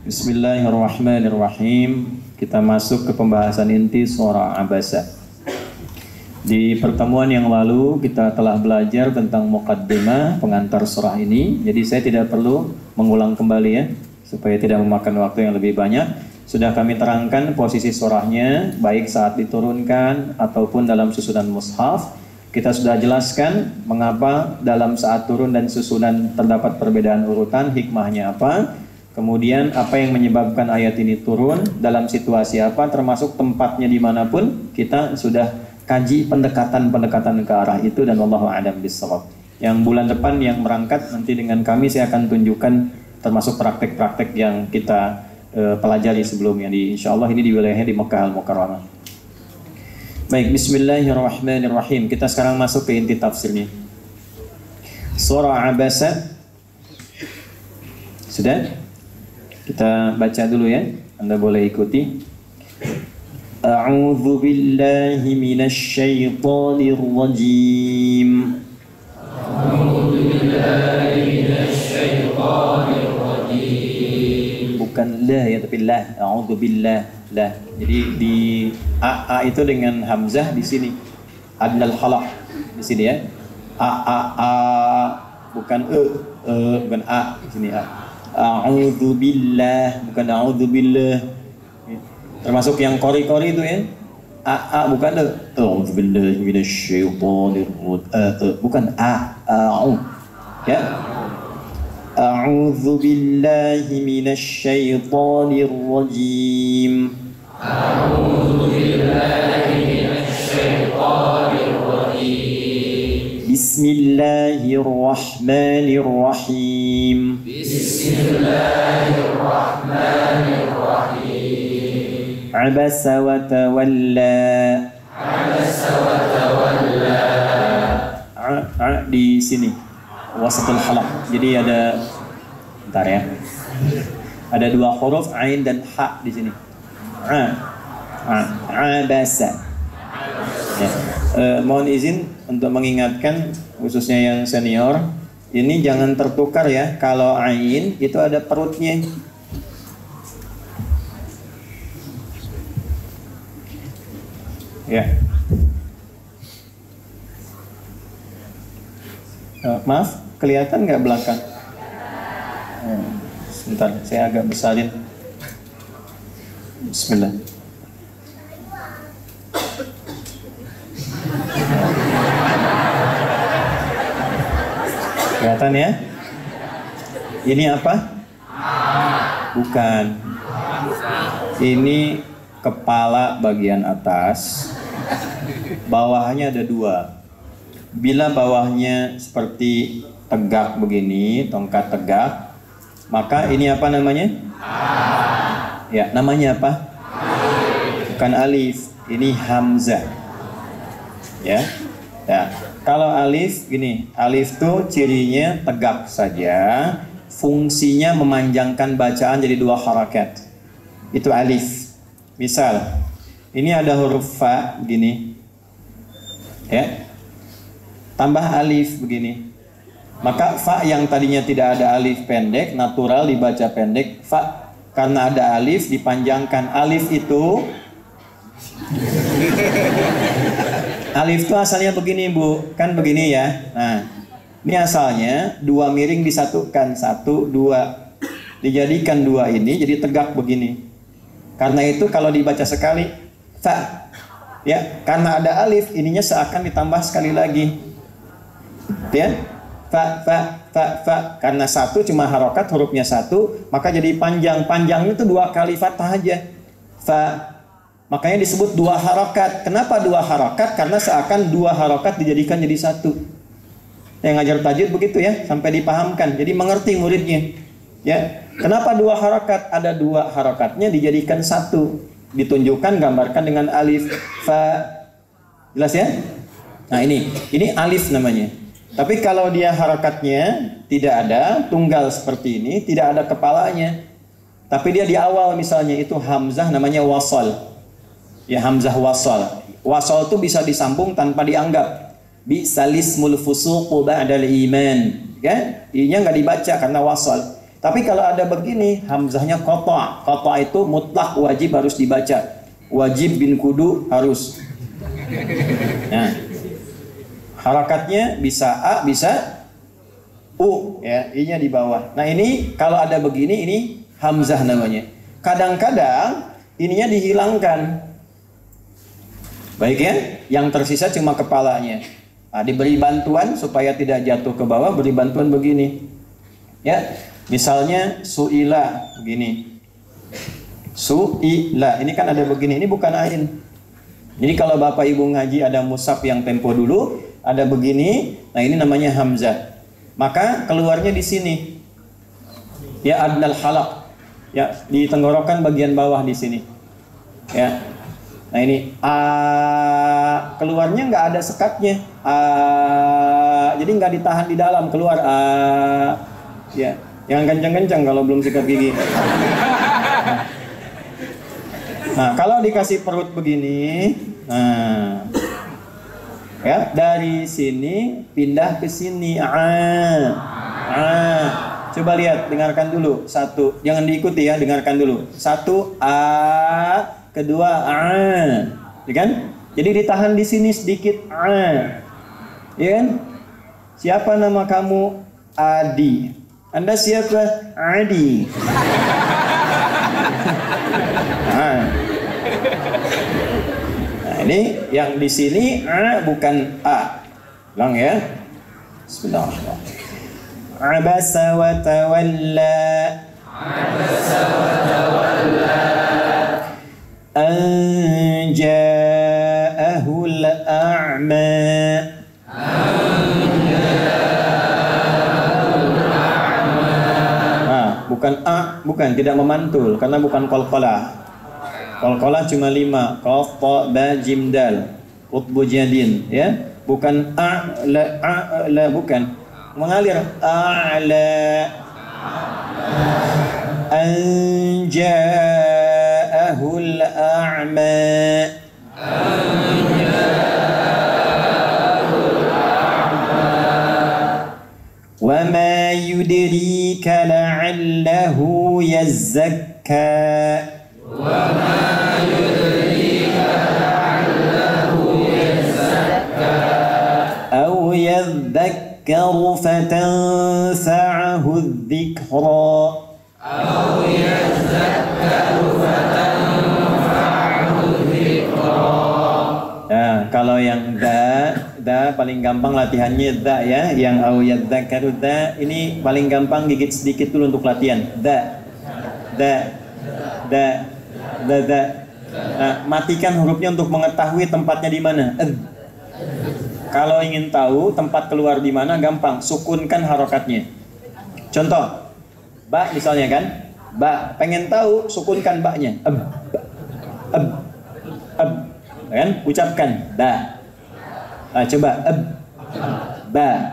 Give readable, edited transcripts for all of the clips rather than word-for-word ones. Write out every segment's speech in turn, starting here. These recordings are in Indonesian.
Bismillahirrahmanirrahim. Kita masuk ke pembahasan inti surah Abasa. Di pertemuan yang lalu kita telah belajar tentang muqaddimah, pengantar surah ini. Jadi saya tidak perlu mengulang kembali ya, supaya tidak memakan waktu yang lebih banyak. Sudah kami terangkan posisi surahnya, baik saat diturunkan ataupun dalam susunan mushaf. Kita sudah jelaskan mengapa dalam saat turun dan susunan terdapat perbedaan urutan, hikmahnya apa. Kemudian apa yang menyebabkan ayat ini turun, dalam situasi apa, termasuk tempatnya dimanapun. Kita sudah kaji pendekatan-pendekatan ke arah itu, dan wallahu a'lam bishawab. Yang bulan depan yang berangkat nanti dengan kami, saya akan tunjukkan termasuk praktek-praktek yang kita pelajari sebelumnya. Insyaallah ini di wilayahnya di Makkah Al-Mukarramah. Baik, bismillahirrahmanirrahim. Kita sekarang masuk ke inti tafsirnya. Surah Abasa. Sudah? Kita baca dulu ya. Anda boleh ikuti. A'udzu billahi minasy syaithanir rajim. A'udzu billahi minasy syaithanir rajim. Bukan la ya, tapi la. A'udzu billah, la. Jadi di a itu dengan hamzah di sini. Adnal khalaq di sini ya. A bukan bukan a di sini a. A'udzu billah, bukan a'udzu billah. Termasuk yang qori-qori itu ya. A bukan a'udzu billahi minasyaitonir rajim. Bukan a'u. Ya. A'udzu billahi minasyaitonir rajim. A'udzu billahi minasyaitonir rajim. Bismillahirrahmanirrahim. Bismillahirrahmanirrahim. Abasa wa tawalla. Abasa wa tawalla. Di sini wasatul halaq. Jadi ada, bentar ya. Ada dua huruf ain dan ha di sini. Abasa. Ya. Mohon izin untuk mengingatkan khususnya yang senior, ini jangan tertukar ya. Kalau ain itu ada perutnya. Ya. Maaf, kelihatan nggak belakang? Sebentar, saya agak besarin. Bismillah. Kelihatan ya? Ini apa? Bukan. Ini kepala bagian atas. Bawahnya ada dua. Bila bawahnya seperti tegak begini, tongkat tegak, maka ini apa namanya? Ya, namanya apa? Bukan alif, ini hamzah. Ya. Ya. Kalau alif gini, alif tuh cirinya tegak saja, fungsinya memanjangkan bacaan jadi dua harakat. Itu alif. Misal, ini ada huruf fa begini. Ya. Tambah alif begini. Maka fa yang tadinya tidak ada alif pendek, natural dibaca pendek. Fa karena ada alif dipanjangkan. Alif itu alif itu asalnya begini Bu, kan begini ya. Nah, ini asalnya dua miring disatukan, satu, dua. Dijadikan dua ini jadi tegak begini. Karena itu kalau dibaca sekali, fa. Ya, karena ada alif, ininya seakan ditambah sekali lagi. Ya, fa. Karena satu cuma harokat, hurufnya satu, maka jadi panjang. Panjangnya itu dua kali fathah aja. Fa. Makanya disebut dua harokat. Kenapa dua harokat? Karena seakan dua harokat dijadikan jadi satu. Yang ngajar tajwid begitu ya, sampai dipahamkan. Jadi mengerti muridnya. Ya, kenapa dua harokat? Ada dua harokatnya dijadikan satu. Ditunjukkan, gambarkan dengan alif, fa. Jelas ya? Nah ini alif namanya. Tapi kalau dia harokatnya tidak ada, tunggal seperti ini, tidak ada kepalanya. Tapi dia di awal misalnya itu hamzah namanya wasal. Ya, hamzah wasal. Wasal itu bisa disambung tanpa dianggap. Bi salismul fusuqu ba'dal iman. Kan? I-nya nggak dibaca karena wasal. Tapi kalau ada begini, hamzahnya qata'. Qata' itu mutlak wajib harus dibaca. Wajib bin kudu harus. Nah, harakatnya bisa A, bisa U, ya, I-nya di bawah. Nah ini kalau ada begini, ini hamzah namanya. Kadang-kadang ininya dihilangkan. Baik ya, yang tersisa cuma kepalanya. Nah, diberi bantuan supaya tidak jatuh ke bawah, beri bantuan begini. Ya, misalnya su'ila begini. Su'ila, ini kan ada begini, ini bukan ain. Jadi kalau Bapak Ibu ngaji ada mushaf yang tempo dulu, ada begini, nah ini namanya hamzah. Maka keluarnya di sini. Ya, adnal halaq. Ya, di tenggorokan bagian bawah di sini. Ya. Nah ini a, keluarnya nggak ada sekatnya. Jadi nggak ditahan di dalam, keluar a. Ya, yang kencang-kencang kalau belum sikat gigi. Nah, kalau dikasih perut begini, nah, ya, dari sini pindah ke sini. Coba lihat, dengarkan dulu. Satu, jangan diikuti ya, dengarkan dulu. Satu a, kedua a, ya kan? Jadi ditahan di sini sedikit a, ya kan? Siapa nama kamu? Adi. Anda siapa? Adi. Nah, ini yang di sini a bukan a. Ulang ya. Bismillahirrahmanirrahim. Abasa wa tawalla. Abasa wa tawalla. An ja'ahul a'ma. Bukan a, bukan, tidak memantul karena bukan qalqalah. Qalqalah cuma 5, qaf, ta, ba, jim, dal, utbu jadin, ya. Bukan a, la, bukan. Mengalir a'la. An ja'ahul a'ma. وَمَا يُدْرِيكَ لَعَلَّهُ يَزَّكَّى وَمَا يُدْرِيكَ لَعَلَّهُ يَزَّكَّى أَوْ يَذَّكَّرُ فَتَنفَعَهُ الذِّكْرَى أَوْ يَذَّكَّرُ فَتَنفَعَهُ الذِّكْرَى. Nah, kalau yang da paling gampang latihannya da ya, yang au yadzakaru da ini paling gampang, gigit sedikit dulu untuk latihan. Da. Nah, matikan hurufnya untuk mengetahui tempatnya di mana. Kalau ingin tahu tempat keluar di mana, gampang, sukunkan harokatnya. Contoh, ba misalnya kan, ba, pengen tahu, sukunkan ba-nya. Kan, ucapkan ba. Nah, coba ba,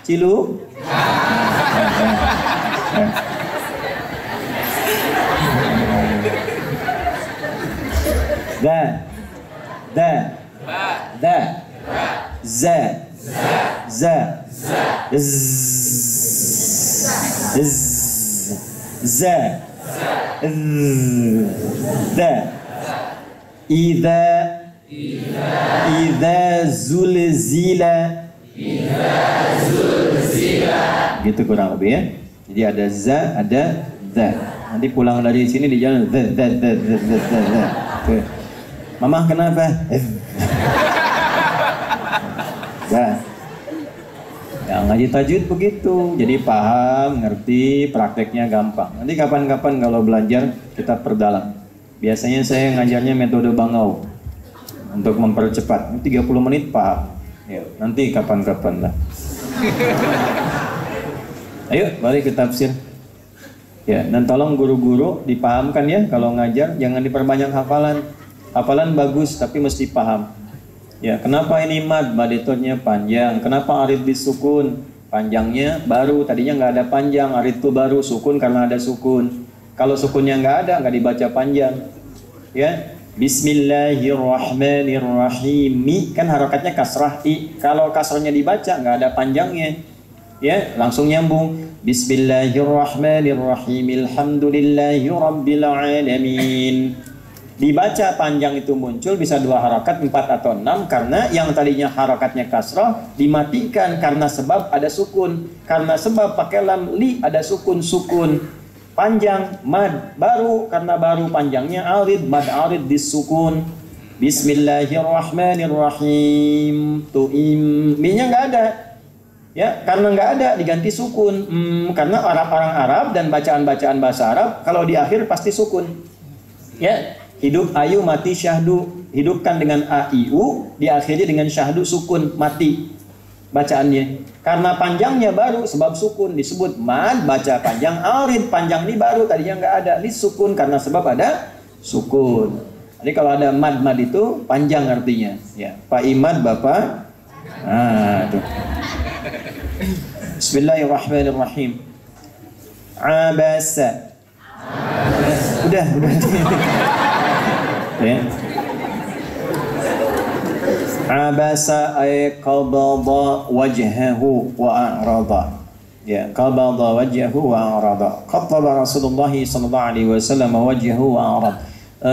cilu, da, za, da, idza zulzila. Gitu kurang lebih ya. Jadi ada za, ada za. Nanti pulang dari sini di jalan za. Mama kenapa? Za. Ya, ngaji tajwid begitu. Jadi paham, ngerti, prakteknya gampang. Nanti kapan-kapan kalau belajar kita perdalam. Biasanya saya ngajarnya metode bangau untuk mempercepat. 30 menit paham. Ya, nanti kapan-kapan lah. Ayo balik ke tafsir. Ya, dan tolong guru-guru dipahamkan ya kalau ngajar, jangan diperbanyak hafalan. Hafalan bagus tapi mesti paham. Ya, kenapa ini mad etotnya panjang? Kenapa arid disukun? Panjangnya baru, tadinya nggak ada panjang, arid itu baru, sukun karena ada sukun. Kalau sukunnya nggak ada, nggak dibaca panjang. Ya, Bismillahirrahmanirrahim. Kan harokatnya kasrah i. Kalau kasrahnya dibaca, nggak ada panjangnya. Ya, langsung nyambung. Bismillahirrahmanirrahim. Alhamdulillahirabbil alamin. Dibaca panjang itu muncul bisa 2 harakat, 4 atau 6 karena yang tadinya harakatnya kasrah dimatikan karena sebab ada sukun. Karena sebab pakai lam li ada sukun. Panjang mad baru karena baru panjangnya arid mad arid disukun. Bismillahirrahmanirrahim. Mi-nya nggak ada. Ya, karena nggak ada diganti sukun. Karena orang Arab dan bacaan-bacaan bahasa Arab kalau di akhir pasti sukun. Ya. Hidup ayu mati syahdu, hidupkan dengan a i u, diakhiri dengan syahdu sukun mati bacaannya. Karena panjangnya baru sebab sukun disebut mad, baca panjang. Arid panjang ini baru tadinya nggak ada, li sukun karena sebab ada sukun. Jadi kalau ada mad itu panjang artinya. Ya, Pak Imad Bapak. Tuh. Bismillahirrahmanirrahim. Abasa. Udah. Ya. Abasa ay qabada wajhahu wa a'rada. Ya, qabada wajhahu wa a'rada. Qabbala Rasulullah sallallahu alaihi wasallam wajhahu wa a'rada.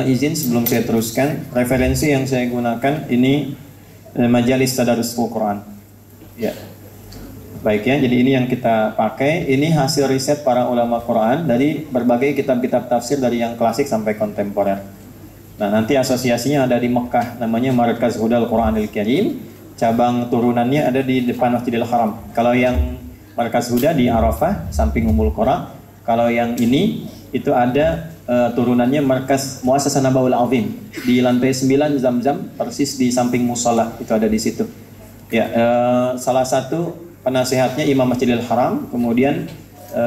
Izin sebelum saya teruskan, referensi yang saya gunakan ini majalis tadarrusul Quran. Ya. Baik ya, jadi ini yang kita pakai. Ini hasil riset para ulama Quran dari berbagai kitab-kitab tafsir dari yang klasik sampai kontemporer. Nah, nanti asosiasinya ada di Mekah, namanya Markaz Hudal Quranil Karim. Cabang turunannya ada di depan Masjidil Haram. Kalau yang Markaz Huda di Arafah, samping Ummul Qura. Kalau yang ini, itu ada turunannya Markaz Muassasah Nabaul Azim. Di lantai 9 Zamzam, persis di samping musola, itu ada di situ. Ya, salah satu penasihatnya Imam Masjidil Haram, kemudian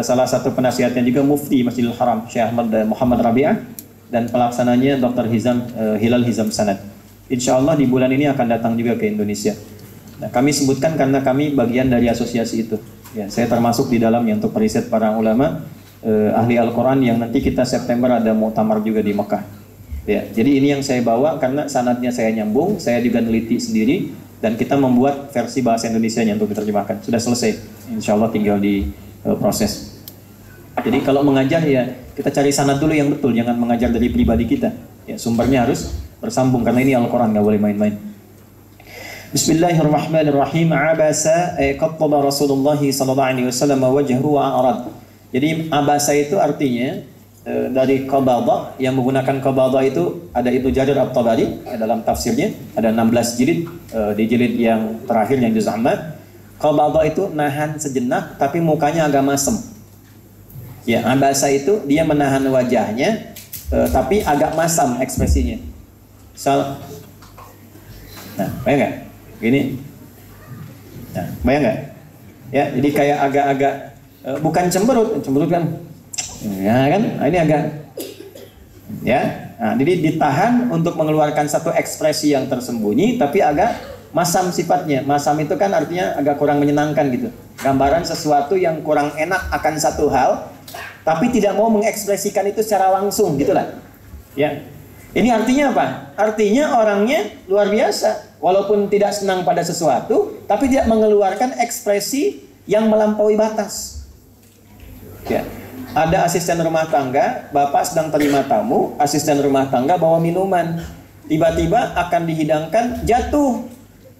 salah satu penasihatnya juga Mufti Masjidil Haram, Syekh Muhammad Rabi'ah. Dan pelaksananya Dr. Hilal Hizam Sanad. Insya Allah di bulan ini akan datang juga ke Indonesia. Nah, kami sebutkan karena kami bagian dari asosiasi itu. Ya, saya termasuk di dalamnya untuk periset para ulama ahli Al-Quran yang nanti kita September ada muktamar juga di Mekah. Ya, jadi ini yang saya bawa karena sanadnya saya nyambung, saya juga neliti sendiri dan kita membuat versi bahasa Indonesianya untuk diterjemahkan. Sudah selesai. Insya Allah tinggal di proses. Jadi kalau mengajar ya kita cari sanad dulu yang betul, jangan mengajar dari pribadi kita. Ya, sumbernya harus bersambung karena ini Al-Quran, nggak boleh main-main. Bismillahirrahmanirrahim. Abasa qattaba Rasulullah sallallahu alaihi wasallam wajhahu wa a'rad. Jadi abasa itu artinya dari qabada, yang menggunakan qabada itu ada Ibnu Jarir At-Tabari dalam tafsirnya, ada 16 jilid, di jilid yang terakhir yang juz amma. Qabada itu nahan sejenak tapi mukanya agak masem. Ya, abasa itu dia menahan wajahnya tapi agak masam ekspresinya. Nah, bayang nggak? Gini. Nah, bayang nggak? Ya, jadi kayak agak-agak bukan cemberut kan? Ya kan? Nah, ini agak ya. Nah, jadi ditahan untuk mengeluarkan satu ekspresi yang tersembunyi tapi agak masam sifatnya. Masam itu kan artinya agak kurang menyenangkan gitu. Gambaran sesuatu yang kurang enak akan satu hal tapi tidak mau mengekspresikan itu secara langsung, gitulah. Ya. Ini artinya apa? Artinya orangnya luar biasa, walaupun tidak senang pada sesuatu, tapi tidak mengeluarkan ekspresi yang melampaui batas. Ya. Ada asisten rumah tangga, bapak sedang terima tamu, asisten rumah tangga bawa minuman, tiba-tiba akan dihidangkan, jatuh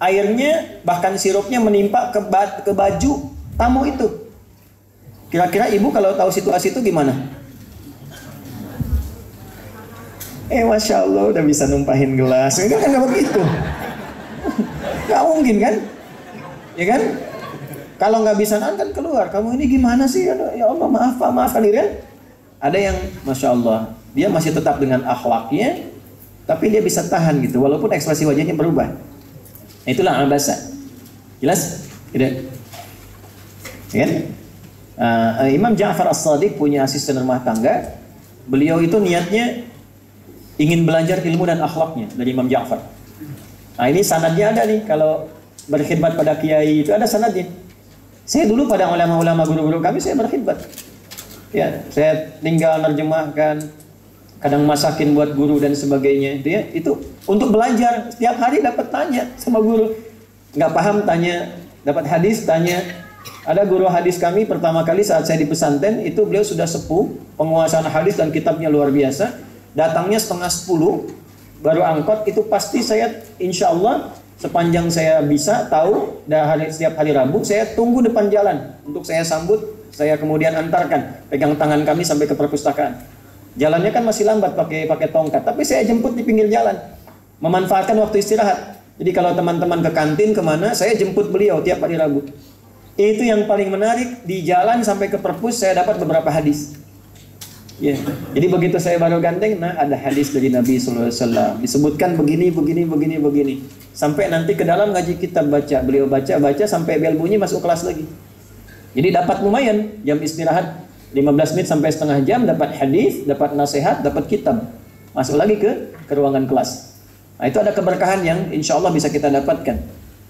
airnya, bahkan sirupnya menimpa ke baju tamu itu. Kira-kira ibu kalau tahu situasi itu gimana? Masya Allah udah bisa numpahin gelas. Kan nggak begitu. Nggak mungkin kan? Ya kan? Kalau nggak bisa kan keluar. Kamu ini gimana sih? Ya Allah maaf kan? Ada yang Masya Allah dia masih tetap dengan akhlaknya, tapi dia bisa tahan gitu. Walaupun ekspresi wajahnya berubah. Nah, itulah abasa. Jelas? Tidak? Ya kan? Imam Ja'far As-Shadiq punya asisten rumah tangga. Beliau itu niatnya ingin belajar ilmu dan akhlaknya dari Imam Ja'far. Nah, ini sanadnya ada nih. Kalau berkhidmat pada kiai itu ada sanadnya. Saya dulu pada ulama-ulama guru-guru kami saya berkhidmat. Ya, saya tinggal nerjemahkan, kadang masakin buat guru dan sebagainya. Itu untuk belajar. Setiap hari dapat tanya sama guru. Nggak paham tanya, dapat hadis tanya. Ada guru hadis kami pertama kali saat saya di pesantren, itu beliau sudah sepuh, penguasaan hadis dan kitabnya luar biasa. Datangnya 9:30, baru angkot, itu pasti saya insya Allah sepanjang saya bisa tahu, setiap hari Rabu saya tunggu depan jalan untuk saya sambut, saya kemudian antarkan, pegang tangan kami sampai ke perpustakaan. Jalannya kan masih lambat pakai tongkat, tapi saya jemput di pinggir jalan, memanfaatkan waktu istirahat. Jadi kalau teman-teman ke kantin kemana, saya jemput beliau tiap hari Rabu. Itu yang paling menarik, di jalan sampai ke perpus saya dapat beberapa hadis. Ya, jadi begitu saya baru gandeng, nah ada hadis dari Nabi SAW disebutkan begini, sampai nanti ke dalam ngaji kitab baca, beliau baca sampai bel bunyi masuk kelas lagi. Jadi dapat lumayan, jam istirahat 15 menit sampai setengah jam, dapat hadis, dapat nasihat, dapat kitab, masuk lagi ke ruangan kelas. Nah itu ada keberkahan yang insya Allah bisa kita dapatkan.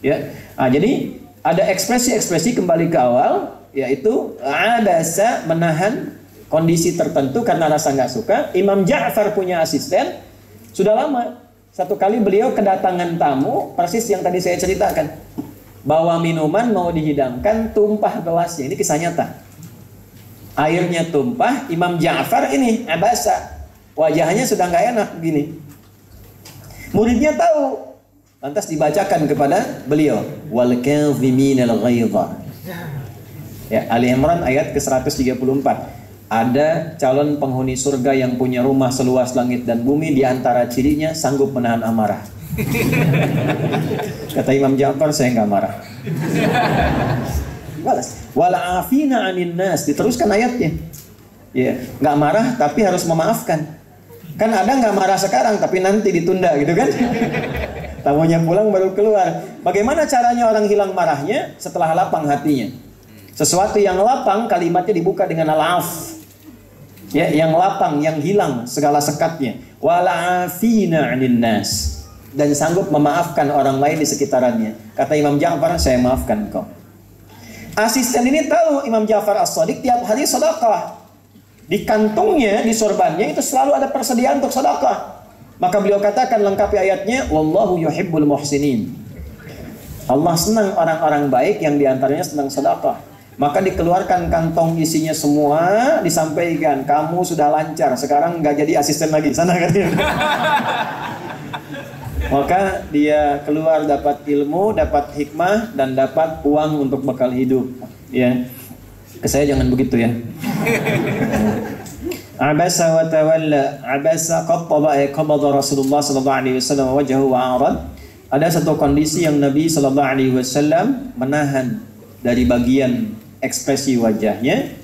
Ya, nah, jadi ada ekspresi kembali ke awal, yaitu abasa, menahan kondisi tertentu karena rasa nggak suka. Imam Ja'far punya asisten sudah lama. Satu kali beliau kedatangan tamu, persis yang tadi saya ceritakan. Bawa minuman mau dihidangkan, tumpah gelasnya. Ini kisah nyata. Airnya tumpah, Imam Ja'far ini abasa, wajahnya sudah nggak enak begini. Muridnya tahu, lantas dibacakan kepada beliau, wal kadhiminal ghaidha. Ya, Ali Imran ayat ke-134. Ada calon penghuni surga yang punya rumah seluas langit dan bumi, di antara cirinya sanggup menahan amarah. Kata Imam Ja'far, saya nggak marah. Balas. Wala afina 'anin nas, diteruskan ayatnya. Ya, nggak marah tapi harus memaafkan. Kan ada nggak marah sekarang tapi nanti ditunda gitu kan? Tamunya pulang baru keluar. Bagaimana caranya orang hilang marahnya? Setelah lapang hatinya. Sesuatu yang lapang kalimatnya dibuka dengan al-af. Ya, yang lapang, yang hilang segala sekatnya. Wala afina 'anin nas, dan sanggup memaafkan orang lain di sekitarannya. Kata Imam Ja'far, saya maafkan kau. Asisten ini tahu Imam Ja'far As-Shadiq tiap hari sedekah. Di kantongnya, di sorbannya itu selalu ada persediaan untuk sedekah. Maka beliau katakan lengkapi ayatnya, wallahu yuhibbul muhsinin. Allah senang orang-orang baik yang diantaranya senang sedekah. Maka dikeluarkan kantong isinya semua, disampaikan, kamu sudah lancar, sekarang nggak jadi asisten lagi, sana katanya. Maka dia keluar dapat ilmu, dapat hikmah, dan dapat uang untuk bekal hidup. Ya, ke saya jangan begitu ya. Abasa wa tawalla, abasa qabada Rasulullah sallallahu alaihi wasallam wajhahu wa arad. Ada satu kondisi yang Nabi sallallahu alaihi wasallam menahan dari bagian ekspresi wajahnya.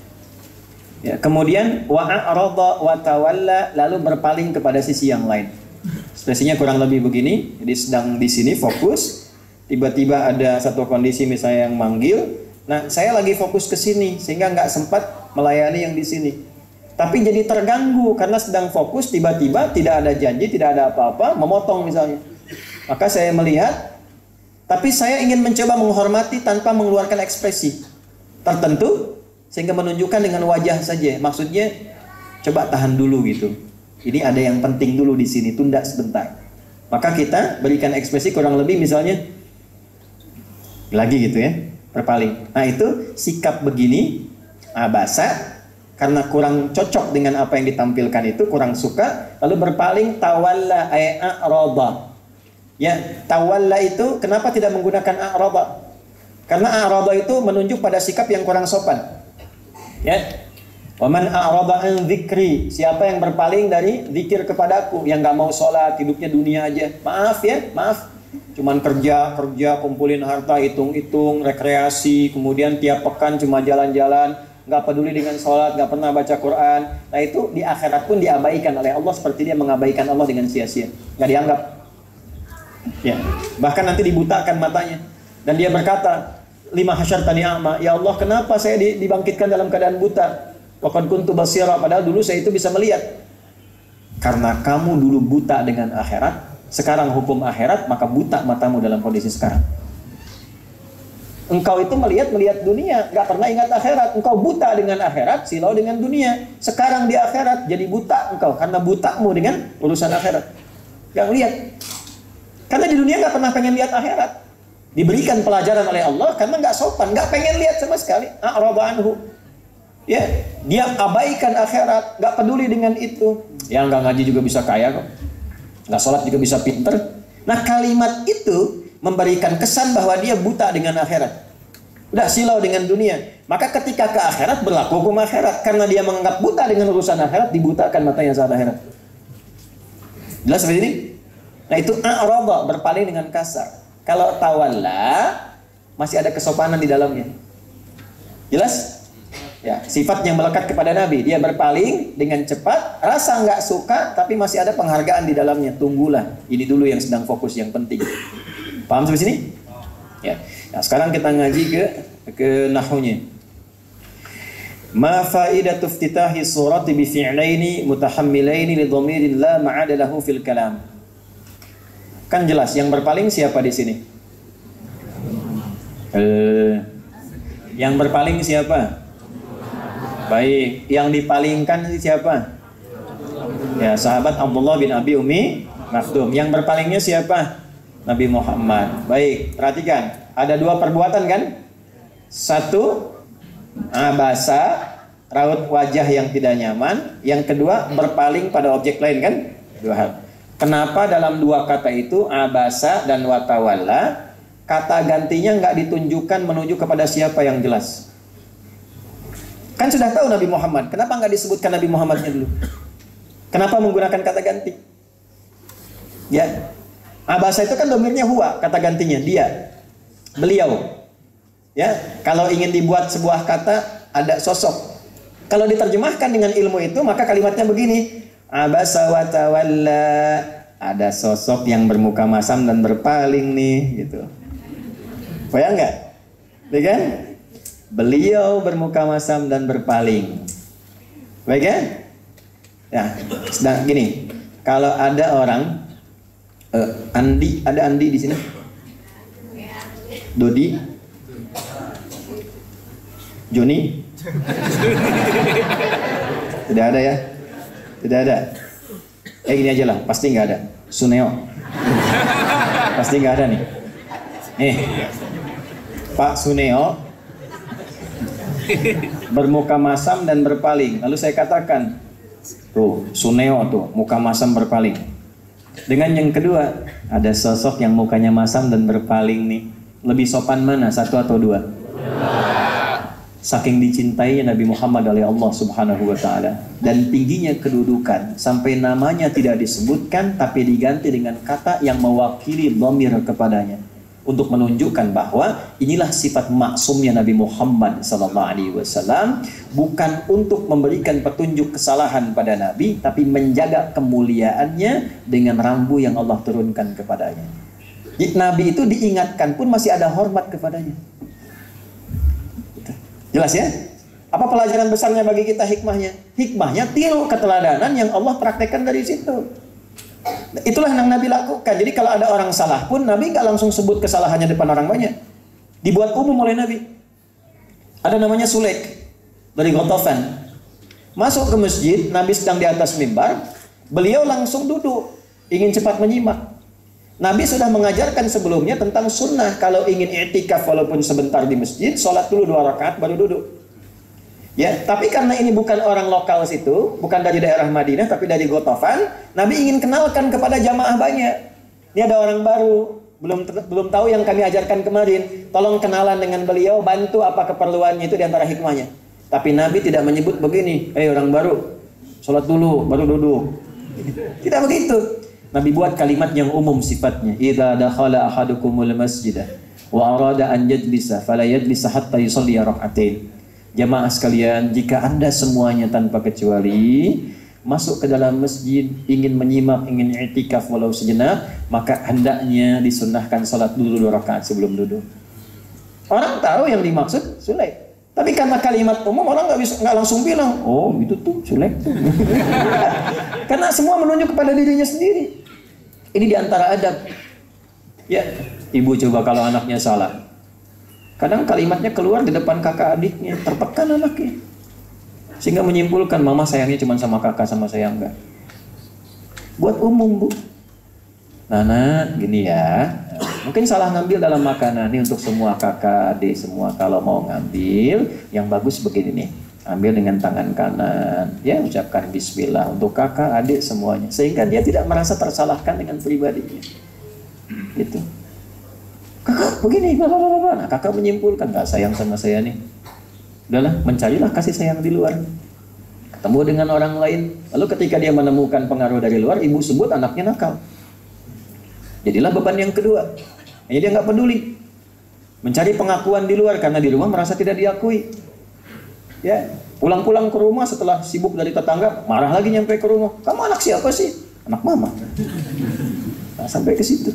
Ya, kemudian wa a'rada wa tawalla, lalu berpaling kepada sisi yang lain. Ekspresinya kurang lebih begini. Jadi sedang di sini fokus, tiba-tiba ada satu kondisi misalnya yang manggil. Nah, saya lagi fokus ke sini sehingga nggak sempat melayani yang di sini. Tapi jadi terganggu karena sedang fokus, tiba-tiba tidak ada janji, tidak ada apa-apa, memotong misalnya. Maka saya melihat, tapi saya ingin mencoba menghormati tanpa mengeluarkan ekspresi tertentu, sehingga menunjukkan dengan wajah saja. Maksudnya, coba tahan dulu gitu. Ini ada yang penting dulu di sini, tunda sebentar. Maka kita berikan ekspresi kurang lebih misalnya lagi gitu ya, berpaling. Nah itu sikap begini, abasa, karena kurang cocok dengan apa yang ditampilkan itu, kurang suka, lalu berpaling, tawalla a'rada. Ya, tawalla itu kenapa tidak menggunakan a'rada? Karena a'rada itu menunjuk pada sikap yang kurang sopan. Ya. Wa man a'rada an dzikri, siapa yang berpaling dari zikir kepadaku, yang enggak mau sholat, hidupnya dunia aja. Maaf ya, maaf. Cuman kerja, kumpulin harta, hitung-hitung, rekreasi, kemudian tiap pekan cuma jalan-jalan, enggak peduli dengan sholat, enggak pernah baca Quran. Nah itu di akhirat pun diabaikan oleh Allah seperti dia mengabaikan Allah dengan sia-sia. Enggak dianggap. Ya. Bahkan nanti dibutakan matanya. Dan dia berkata, lima hasyartani a'ma, ya Allah kenapa saya dibangkitkan dalam keadaan buta? Wa qad kuntu basira, padahal dulu saya itu bisa melihat. Karena kamu dulu buta dengan akhirat, sekarang hukum akhirat, maka buta matamu dalam kondisi sekarang. Engkau itu melihat dunia, gak pernah ingat akhirat. Engkau buta dengan akhirat, silau dengan dunia. Sekarang di akhirat jadi buta engkau, karena butamu dengan urusan akhirat. Gak lihat. Karena di dunia gak pernah pengen lihat akhirat. Diberikan pelajaran oleh Allah karena nggak sopan, nggak pengen lihat sama sekali. A'rada anhu. Ya, dia abaikan akhirat, nggak peduli dengan itu. Yang nggak ngaji juga bisa kaya kok, nggak sholat juga bisa pinter. Nah, kalimat itu memberikan kesan bahwa dia buta dengan akhirat. Udah silau dengan dunia. Maka ketika ke akhirat berlaku hukum akhirat. Karena dia menganggap buta dengan urusan akhirat, dibutakan matanya saat akhirat. Jelas seperti ini? Nah, itu a'rada, berpaling dengan kasar. Kalau tawalla, masih ada kesopanan di dalamnya. Jelas? Ya, sifat yang melekat kepada Nabi. Dia berpaling dengan cepat, rasa nggak suka, tapi masih ada penghargaan di dalamnya. Tunggulah, ini dulu yang sedang fokus, yang penting. Paham sampai sini? Ya. Nah, sekarang kita ngaji ke nahwunya. Ma faidatu iftitahi surati bi fi'laini mutahammilaini li dhamirin la ma'ada lahu fil kalam. Kan jelas yang berpaling siapa di sini? Yang berpaling siapa? Baik, yang dipalingkan siapa? Ya, sahabat Abdullah bin Abi Umi Maktum. Yang berpalingnya siapa? Nabi Muhammad. Baik, perhatikan. Ada dua perbuatan kan? Satu, abasa, raut wajah yang tidak nyaman. Yang kedua, berpaling pada objek lain kan? Dua hal. Kenapa dalam dua kata itu, abasa dan watawalla, kata gantinya nggak ditunjukkan menuju kepada siapa yang jelas? Kan sudah tahu Nabi Muhammad. Kenapa nggak disebutkan Nabi Muhammadnya dulu? Kenapa menggunakan kata ganti? Ya, abasa itu kan domirnya huwa, kata gantinya dia, beliau. Ya, kalau ingin dibuat sebuah kata ada sosok. Kalau diterjemahkan dengan ilmu itu, maka kalimatnya begini: abasa wa tawalla, ada sosok yang bermuka masam dan berpaling nih, gitu. Bayang nggak? Ya kan? Beliau bermuka masam dan berpaling. Baik ya? Ya, sedang gini. Kalau ada orang Andi, ada Andi di sini? Dodi? Joni? Tidak ada ya? Tidak ada. Gini aja lah, pasti nggak ada. Suneo, pasti nggak ada nih. Pak Suneo bermuka masam dan berpaling. Lalu saya katakan, tuh Suneo tuh muka masam berpaling. Dengan yang kedua, ada sosok yang mukanya masam dan berpaling nih. Lebih sopan mana, satu atau dua? Saking dicintainya Nabi Muhammad oleh Allah Subhanahu wa Ta'ala, dan tingginya kedudukan sampai namanya tidak disebutkan tapi diganti dengan kata yang mewakili dhamir kepadanya, untuk menunjukkan bahwa inilah sifat maksumnya Nabi Muhammad SAW, bukan untuk memberikan petunjuk kesalahan pada Nabi, tapi menjaga kemuliaannya dengan rambu yang Allah turunkan kepadanya. Jadi Nabi itu diingatkan pun masih ada hormat kepadanya. Jelas ya? Apa pelajaran besarnya bagi kita hikmahnya? Hikmahnya tiru keteladanan yang Allah praktekkan dari situ. Itulah yang Nabi lakukan. Jadi kalau ada orang salah pun Nabi nggak langsung sebut kesalahannya depan orang banyak. Dibuat umum oleh Nabi. Ada namanya Sulaik dari Ghatafan. Masuk ke masjid, Nabi sedang di atas mimbar, beliau langsung duduk, ingin cepat menyimak. Nabi sudah mengajarkan sebelumnya tentang sunnah. Kalau ingin i'tikaf walaupun sebentar di masjid, sholat dulu 2 rakaat baru duduk. Ya, tapi karena ini bukan orang lokal situ, bukan dari daerah Madinah, tapi dari Ghatafan, Nabi ingin kenalkan kepada jamaah banyak. Ini ada orang baru, belum tahu yang kami ajarkan kemarin. Tolong kenalan dengan beliau, bantu apa keperluannya, itu diantara hikmahnya. Tapi Nabi tidak menyebut begini, orang baru, sholat dulu baru duduk. Tidak begitu. Nabi buat kalimat yang umum sifatnya. Idza dakhala ahadukumul masjidah wa arada an yajlisa fala yajlisa hatta yusalli rak'atain. Jamaah sekalian, jika Anda semuanya tanpa kecuali masuk ke dalam masjid, ingin menyimak, ingin i'tikaf walau sejenak, maka hendaknya disunnahkan salat dulu 2 rakaat sebelum duduk. Orang tahu yang dimaksud Sulaik. Tapi karena kalimat umum, orang nggak langsung bilang, oh itu tuh Sulaik tuh. Karena semua menunjuk kepada dirinya sendiri. Ini diantara adab. Ya, ibu coba kalau anaknya salah. Kadang kalimatnya keluar di depan kakak adiknya, tertekan anaknya. Sehingga menyimpulkan, mama sayangnya cuma sama kakak, sama saya enggak. Buat umum, Bu. Nana, gini ya. Mungkin salah ngambil dalam makanan. Ini untuk semua kakak, adik semua. Kalau mau ngambil, yang bagus begini nih. Ambil dengan tangan kanan. Ya, ucapkan bismillah. Untuk kakak, adik semuanya. Sehingga dia tidak merasa tersalahkan dengan pribadinya. Gitu. Kakak begini, blablabla. Nah, kakak menyimpulkan, gak sayang sama saya nih. Udahlah, mencarilah kasih sayang di luar. Ketemu dengan orang lain. Lalu ketika dia menemukan pengaruh dari luar, ibu sebut anaknya nakal. Jadilah beban yang kedua. Jadi dia nggak peduli. Mencari pengakuan di luar karena di rumah merasa tidak diakui. Ya, pulang-pulang ke rumah setelah sibuk dari tetangga, marah lagi nyampe ke rumah. Kamu anak siapa sih? Anak mama. Nah, sampai ke situ.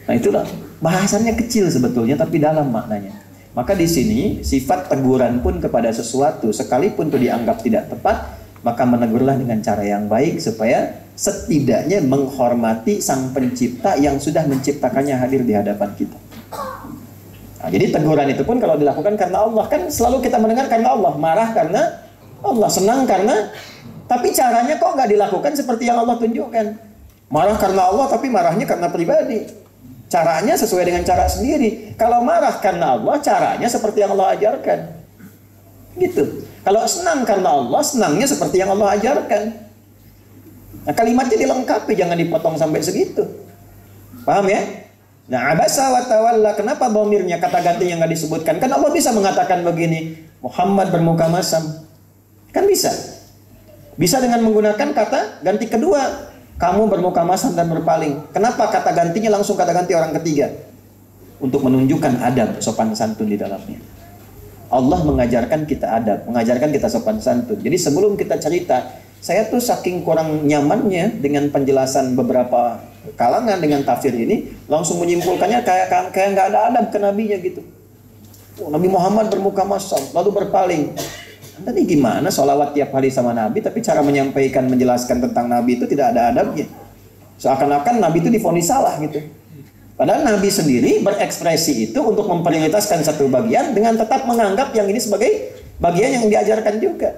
Nah, itulah bahasannya kecil sebetulnya tapi dalam maknanya. Maka di sini sifat teguran pun kepada sesuatu sekalipun itu dianggap tidak tepat, maka menegurlah dengan cara yang baik supaya setidaknya menghormati sang pencipta yang sudah menciptakannya hadir di hadapan kita. Nah, jadi teguran itu pun kalau dilakukan karena Allah, kan selalu kita mendengar karena Allah, marah karena Allah, senang karena, tapi caranya kok nggak dilakukan seperti yang Allah tunjukkan. Marah karena Allah tapi marahnya karena pribadi. Caranya sesuai dengan cara sendiri. Kalau marah karena Allah, caranya seperti yang Allah ajarkan. Gitu. Kalau senang karena Allah, senangnya seperti yang Allah ajarkan. Nah, kalimatnya dilengkapi, jangan dipotong sampai segitu. Paham ya? Nah, abasa wa tawalla, kenapa dhamirnya kata ganti yang nggak disebutkan? Kan Allah bisa mengatakan begini, Muhammad bermuka masam. Kan bisa. Bisa dengan menggunakan kata ganti kedua, kamu bermuka masam dan berpaling. Kenapa kata gantinya langsung kata ganti orang ketiga? Untuk menunjukkan adab, sopan santun di dalamnya. Allah mengajarkan kita adab, mengajarkan kita sopan santun. Jadi sebelum kita cerita, saya tuh saking kurang nyamannya dengan penjelasan beberapa kalangan dengan tafsir ini, langsung menyimpulkannya kayak nggak ada adab ke nabinya gitu. Nabi Muhammad bermuka masam, lalu berpaling. Tadi gimana sholawat tiap hari sama Nabi, tapi cara menyampaikan, menjelaskan tentang Nabi itu tidak ada adabnya. Seakan-akan Nabi itu divonis salah gitu. Padahal Nabi sendiri berekspresi itu untuk memprioritaskan satu bagian dengan tetap menganggap yang ini sebagai bagian yang diajarkan juga.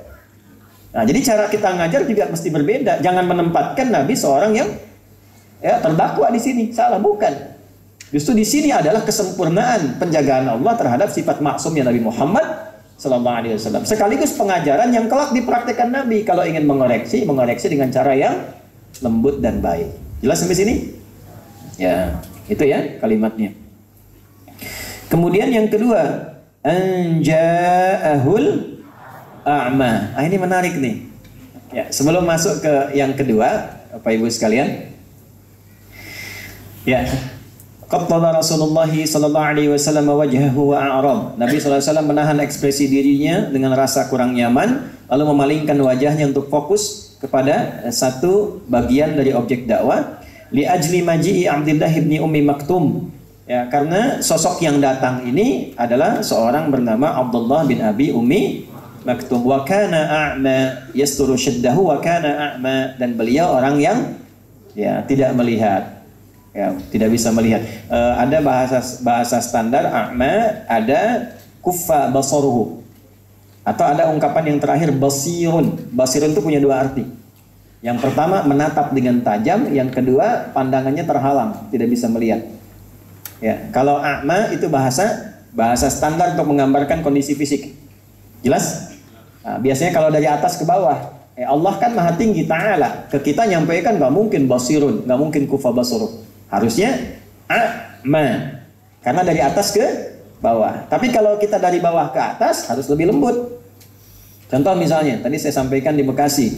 Nah, jadi cara kita ngajar juga mesti berbeda. Jangan menempatkan Nabi seorang yang terdakwa di sini. Salah, bukan. Justru di sini adalah kesempurnaan penjagaan Allah terhadap sifat maksumnya Nabi Muhammad Sallallahu Alaihi Wasallam. Sekaligus pengajaran yang kelak dipraktikkan Nabi kalau ingin mengoreksi dengan cara yang lembut dan baik. Jelas sampai sini? Ya, itu ya kalimatnya. Kemudian yang kedua, anja'ahul a'ma. Ini menarik nih. Ya, sebelum masuk ke yang kedua, Bapak Ibu sekalian. Ya. Qattala Rasulullah sallallahu alaihi wasallam wajhahu wa a'rab. Nabi sallallahu alaihi wasallam menahan ekspresi dirinya dengan rasa kurang nyaman, lalu memalingkan wajahnya untuk fokus kepada satu bagian dari objek dakwah. Li ajli maji'i Abdullah ibni Ummi Maktum. Ya, karena sosok yang datang ini adalah seorang bernama Abdullah bin Abi Ummi Maktum. Wa kana a'ma yasturu shiddahu wa kana a'ma, dan beliau orang yang tidak melihat. Ya, tidak bisa melihat. Ada bahasa standar a'ma, ada kuffa basaruhu. Atau ada ungkapan yang terakhir basirun. Basirun itu punya dua arti. Yang pertama menatap dengan tajam, yang kedua pandangannya terhalang, tidak bisa melihat. Ya, kalau a'ma itu bahasa standar untuk menggambarkan kondisi fisik. Jelas? Nah, biasanya kalau dari atas ke bawah, Allah kan maha tinggi ta'ala. Ke kita nyampaikan nggak mungkin basirun, nggak mungkin kuffa basaruhu. Harusnya a'ma, karena dari atas ke bawah. Tapi kalau kita dari bawah ke atas harus lebih lembut. Contoh misalnya, tadi saya sampaikan di Bekasi,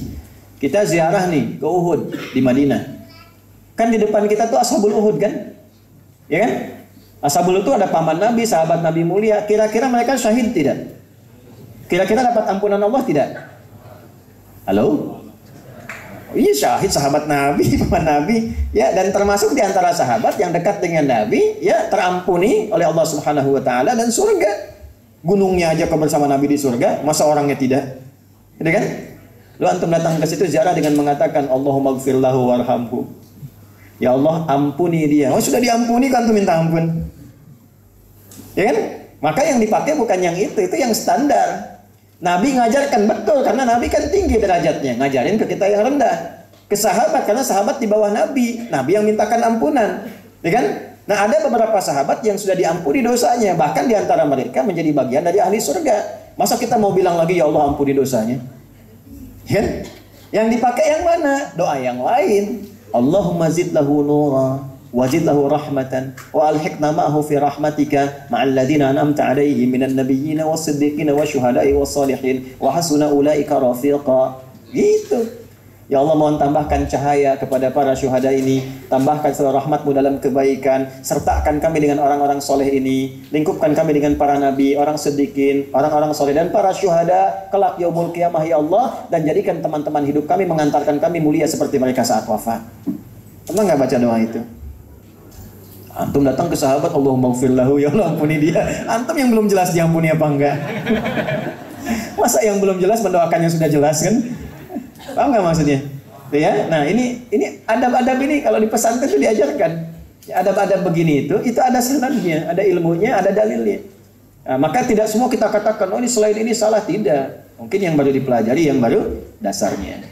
kita ziarah nih ke Uhud di Madinah. Kan di depan kita tuh Ashabul Uhud kan? Ya kan? Ashabul itu ada paman Nabi, sahabat Nabi mulia. Kira-kira mereka syahid tidak? Kira-kira dapat ampunan Allah tidak? Halo? Iya, syahid, sahabat Nabi, paman Nabi, ya, dan termasuk di antara sahabat yang dekat dengan Nabi, ya, terampuni oleh Allah Subhanahu wa taala dan surga. Gunungnya aja kau bersama Nabi di surga, masa orangnya tidak? Gitu kan? Lu antum datang ke situ ziarah dengan mengatakan Allahumma ighfir lahu warhamhu. Ya Allah, ampuni dia. Oh, sudah diampuni kan tuh minta ampun. Ya kan? Maka yang dipakai bukan yang itu yang standar. Nabi ngajarkan betul karena Nabi kan tinggi derajatnya, ngajarin ke kita yang rendah. Ke sahabat karena sahabat di bawah Nabi, Nabi yang mintakan ampunan, ya kan? Nah, ada beberapa sahabat yang sudah diampuni dosanya, bahkan di antara mereka menjadi bagian dari ahli surga. Masa kita mau bilang lagi ya Allah ampuni dosanya? Ya? Yang dipakai yang mana? Doa yang lain. Allahumma zid lahu nura wazid lahu rahmatan wa alhiqna ma'ahu fi rahmatika ma'al ladzina an'amta 'alaihim minan nabiyyin was-siddiqin wasyuhada'i was-salihin wa hasuna ulaika rafiqa. Gitu. Ya Allah, mohon tambahkan cahaya kepada para syuhada ini, tambahkan selalu rahmat-Mu dalam kebaikan, sertakan kami dengan orang-orang soleh ini, lingkupkan kami dengan para nabi, orang sedikit, orang-orang soleh dan para syuhada kelak yaumul qiyamah ya Allah, dan jadikan teman-teman hidup kami mengantarkan kami mulia seperti mereka saat wafat. Pernah nggak baca doa itu? Antum datang ke sahabat, Allahumma gfir lahu, ya Allah ampuni dia. Antum yang belum jelas diampuni apa enggak? Masa yang belum jelas mendoakan yang sudah jelas kan? Paham nggak maksudnya? Tuh ya. Nah ini adab-adab ini kalau di pesantren itu diajarkan. Ya, adab-adab begini itu ada sanadnya, ada ilmunya, ada dalilnya. Nah, maka tidak semua kita katakan, oh ini selain ini salah, tidak. Mungkin yang baru dipelajari, yang baru dasarnya.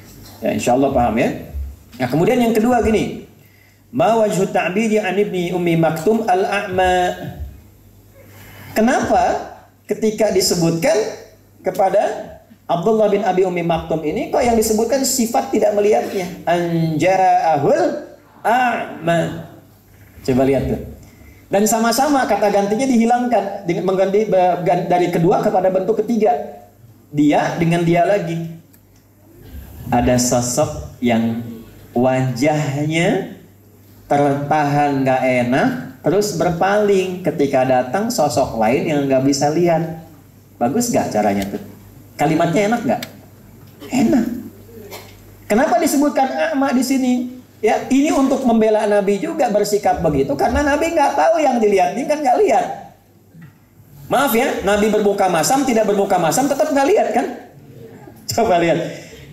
Ya insya Allah paham ya. Nah kemudian yang kedua gini, ma wajhu ta'bidi an ibni ummi maktum al-a'ma. Kenapa ketika disebutkan kepada Abdullah bin Abi Ummi Maktum ini kok yang disebutkan sifat tidak melihatnya? Anja'ahul a'ma. Coba lihat tuh. Dan sama-sama kata gantinya dihilangkan dengan mengganti dari kedua kepada bentuk ketiga. Dia dengan dia lagi. Ada sosok yang wajahnya tertahan nggak enak, terus berpaling ketika datang sosok lain yang nggak bisa lihat. Bagus nggak caranya tuh? Kalimatnya enak nggak? Enak. Kenapa disebutkan a'ma di sini? Ya, ini untuk membela Nabi juga bersikap begitu karena Nabi nggak tahu yang dilihat ini kan nggak lihat. Maaf ya, Nabi bermuka masam tidak bermuka masam tetap nggak lihat kan? Coba lihat.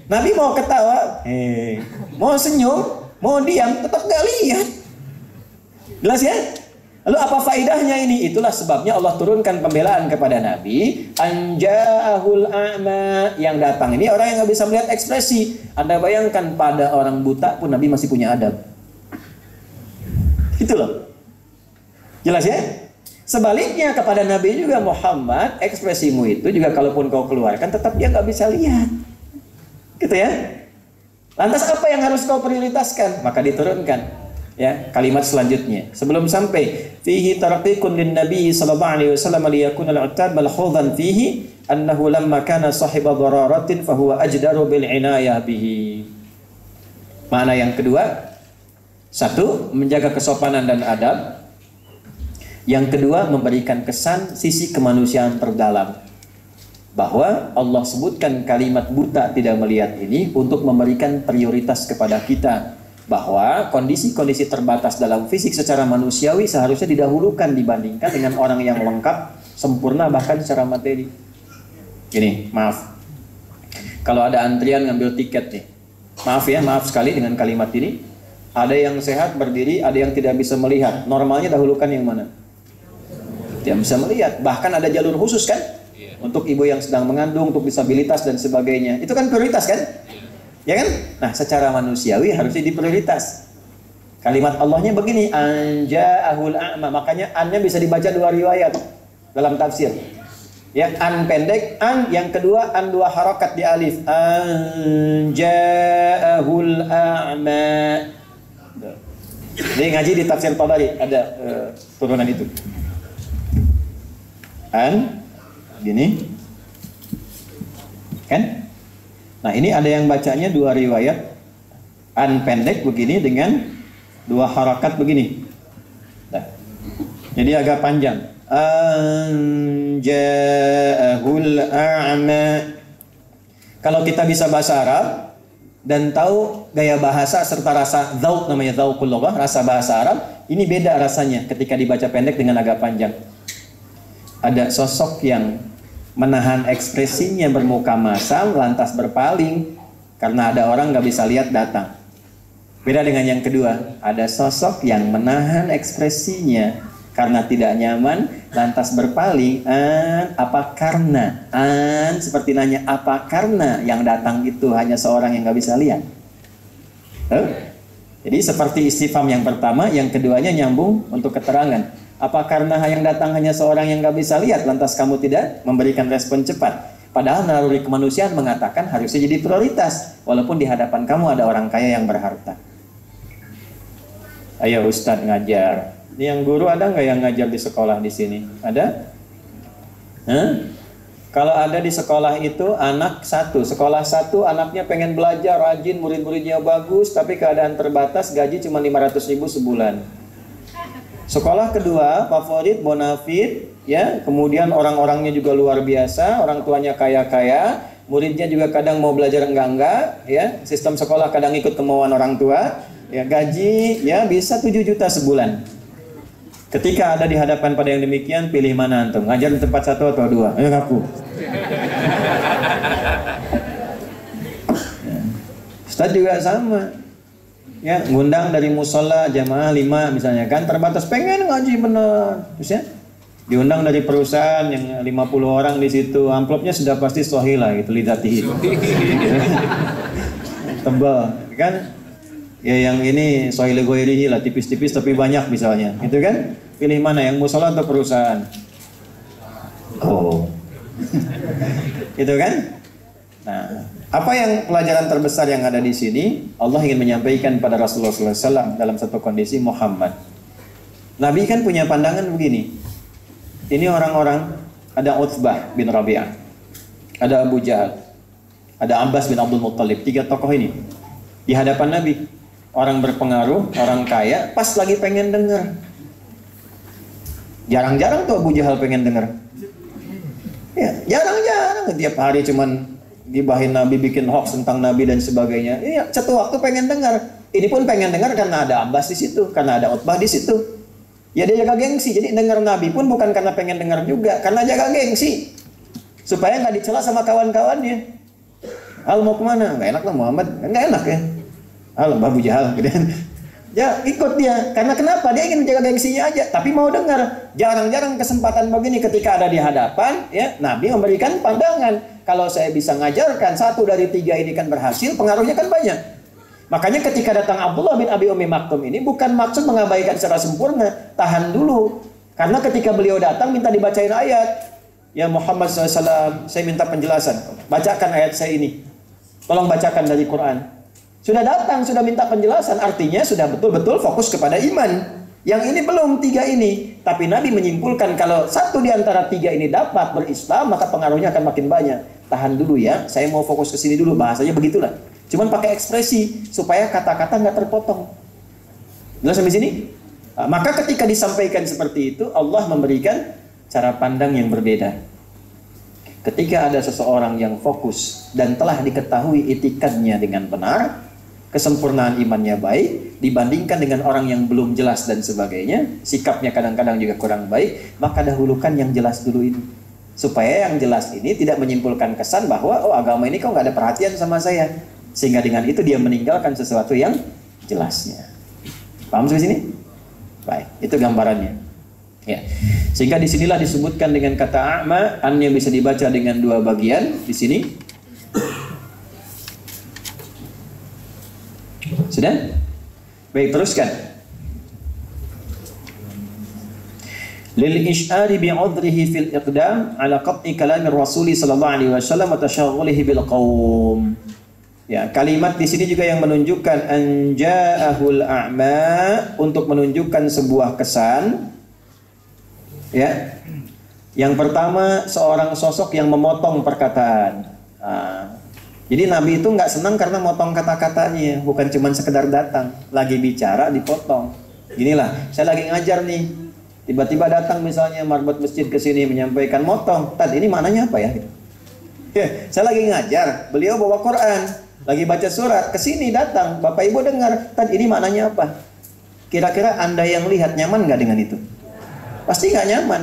Nabi mau ketawa, mau senyum, mau diam tetap nggak lihat. Jelas ya? Lalu apa faedahnya ini? Itulah sebabnya Allah turunkan pembelaan kepada Nabi. Anja'ahul a'ma. Yang datang ini orang yang nggak bisa melihat ekspresi. Anda bayangkan pada orang buta pun Nabi masih punya adab. Itu loh. Jelas ya? Sebaliknya kepada Nabi juga Muhammad, ekspresimu itu juga kalaupun kau keluarkan tetap dia nggak bisa lihat. Gitu ya? Lantas apa yang harus kau prioritaskan? Maka diturunkan. Ya, kalimat selanjutnya sebelum sampai fihi tarqiqun lin nabi sallallahu alaihi wasallam liyakuna al-'uttab malhudhan fihi annahu lamma kana sahiba dararatin fa huwa ajdaru bil inayah bihi. Makna yang kedua, satu, menjaga kesopanan dan adab. Yang kedua, memberikan kesan sisi kemanusiaan terdalam. Bahwa Allah sebutkan kalimat buta tidak melihat ini untuk memberikan prioritas kepada kita. Bahwa kondisi-kondisi terbatas dalam fisik secara manusiawi seharusnya didahulukan dibandingkan dengan orang yang lengkap, sempurna bahkan secara materi. Gini, maaf. Kalau ada antrian ngambil tiket nih. Maaf ya, maaf sekali dengan kalimat ini. Ada yang sehat berdiri, ada yang tidak bisa melihat. Normalnya dahulukan yang mana? Tidak bisa melihat. Bahkan ada jalur khusus kan? Untuk ibu yang sedang mengandung, untuk disabilitas dan sebagainya. Itu kan prioritas kan? Ya kan? Nah, secara manusiawi harusnya diprioritas. Kalimat Allahnya begini, anja'ahul a'ma. Makanya an-nya bisa dibaca dua riwayat dalam tafsir. Ya, an pendek, an yang kedua an dua harakat di alif. Anja'ahul a'ma. Ini ngaji di tafsir Tabari ada turunan itu. An gini. Kan? Nah ini ada yang bacanya dua riwayat, an pendek begini dengan dua harakat begini. Nah, jadi agak panjang. Anja'ahul a'ma. Kalau kita bisa bahasa Arab dan tahu gaya bahasa serta rasa dzauq, namanya dzauqul lughah, rasa bahasa Arab, ini beda rasanya ketika dibaca pendek dengan agak panjang. Ada sosok yang menahan ekspresinya bermuka masam lantas berpaling karena ada orang nggak bisa lihat datang. Beda dengan yang kedua, ada sosok yang menahan ekspresinya karena tidak nyaman lantas berpaling. Apa karena? Seperti nanya apa karena yang datang itu hanya seorang yang nggak bisa lihat? Jadi seperti istifham yang pertama, yang keduanya nyambung untuk keterangan. Apa karena yang datang hanya seorang yang gak bisa lihat, lantas kamu tidak memberikan respon cepat? Padahal naluri kemanusiaan mengatakan harusnya jadi prioritas, walaupun di hadapan kamu ada orang kaya yang berharta. Ayo Ustadz ngajar. Ini yang guru ada nggak yang ngajar di sekolah di sini? Ada? Hah? Kalau ada di sekolah itu anak satu, sekolah satu anaknya pengen belajar rajin, murid-muridnya bagus, tapi keadaan terbatas, gaji cuma 500.000 sebulan. Sekolah kedua favorit, bonafit, ya, kemudian orang-orangnya juga luar biasa, orang tuanya kaya-kaya, muridnya juga kadang mau belajar enggak, ya, sistem sekolah kadang ikut kemauan orang tua, ya, gaji ya bisa 7 juta sebulan. Ketika ada di hadapan pada yang demikian, pilih mana antum? Ngajar di tempat satu atau dua? Ayo ngaku. Ustadz juga sama. Ya, ngundang dari musola jamaah 5 misalnya kan, terbatas pengen ngaji bener. Terus ya, diundang dari perusahaan yang 50 orang di situ, amplopnya sudah pasti sohila gitu, lidatihi. Tebal, kan? Ya yang ini sohila goirihi lah, tipis-tipis tapi banyak misalnya, gitu kan? Pilih mana, yang musola atau perusahaan? Oh, gitu kan? Nah, apa yang pelajaran terbesar yang ada di sini? Allah ingin menyampaikan pada Rasulullah SAW dalam satu kondisi Muhammad. Nabi kan punya pandangan begini. Ini orang-orang, ada Utsbah bin Rabi'ah, ada Abu Jahal, ada Abbas bin Abdul Muttalib, 3 tokoh ini di hadapan Nabi. Orang berpengaruh, orang kaya, pas lagi pengen dengar. Jarang-jarang tuh Abu Jahal pengen dengar. Ya, jarang-jarang, tiap hari cuman gibahin Nabi, bikin hoax tentang Nabi dan sebagainya. Iya, satu waktu pengen dengar. Ini pun pengen dengar karena ada Abbas di situ, karena ada Utbah di situ. Ya dia jaga gengsi. Jadi dengar Nabi pun bukan karena pengen dengar juga, karena jaga gengsi. Supaya nggak dicela sama kawan-kawannya. Al mau kemana? Nggak enak lah Muhammad, nggak enak ya. Al Abu Jahal, gitu. Ya ikut dia. Karena kenapa? Dia ingin menjaga gengsinya aja, tapi mau dengar. Jarang-jarang kesempatan begini ketika ada di hadapan, ya Nabi memberikan pandangan. Kalau saya bisa ngajarkan 1 dari 3 ini kan berhasil, pengaruhnya kan banyak. Makanya ketika datang Abdullah bin Abi Ummi Maktum ini bukan maksud mengabaikan secara sempurna, tahan dulu. Karena ketika beliau datang minta dibacain ayat. Ya Muhammad SAW, saya minta penjelasan. Bacakan ayat saya ini. Tolong bacakan dari Quran. Sudah datang, sudah minta penjelasan, artinya sudah betul-betul fokus kepada iman. Yang ini belum 3 ini. Tapi Nabi menyimpulkan kalau 1 di antara 3 ini dapat berislam, maka pengaruhnya akan makin banyak. Tahan dulu ya, saya mau fokus ke sini dulu, bahasanya begitulah. Cuman pakai ekspresi supaya kata-kata nggak terpotong. Jelas sampai sini? Nah, maka ketika disampaikan seperti itu, Allah memberikan cara pandang yang berbeda. Ketika ada seseorang yang fokus dan telah diketahui itikadnya dengan benar, kesempurnaan imannya baik, dibandingkan dengan orang yang belum jelas dan sebagainya, sikapnya kadang-kadang juga kurang baik, maka dahulukan yang jelas dulu ini. Supaya yang jelas ini tidak menyimpulkan kesan bahwa, oh agama ini kok nggak ada perhatian sama saya. Sehingga dengan itu dia meninggalkan sesuatu yang jelasnya. Paham sampai sini? Baik, itu gambarannya. Ya. Sehingga disinilah disebutkan dengan kata a'ma, an yang bisa dibaca dengan 2 bagian di sini. Sudah? Baik, teruskan. Lil isy'ari bi'udhrihi fil iqdam ala qat'i kalamir Rasul sallallahu alaihi wasallam wa tashaghulihi bil qaum. Ya, kalimat di sini juga yang menunjukkan anja'ahul a'ma, untuk menunjukkan sebuah kesan. Ya. Yang pertama, seorang sosok yang memotong perkataan. Jadi Nabi itu nggak senang karena motong kata-katanya, bukan cuma sekedar datang, lagi bicara dipotong. Ginilah, saya lagi ngajar nih, tiba-tiba datang misalnya marbot masjid ke sini menyampaikan, motong. Tad, ini maknanya apa ya? Ya, saya lagi ngajar, beliau bawa Quran, lagi baca surat, ke sini datang, Bapak Ibu dengar, Tad, ini maknanya apa? Kira-kira Anda yang lihat nyaman nggak dengan itu? Pasti nggak nyaman.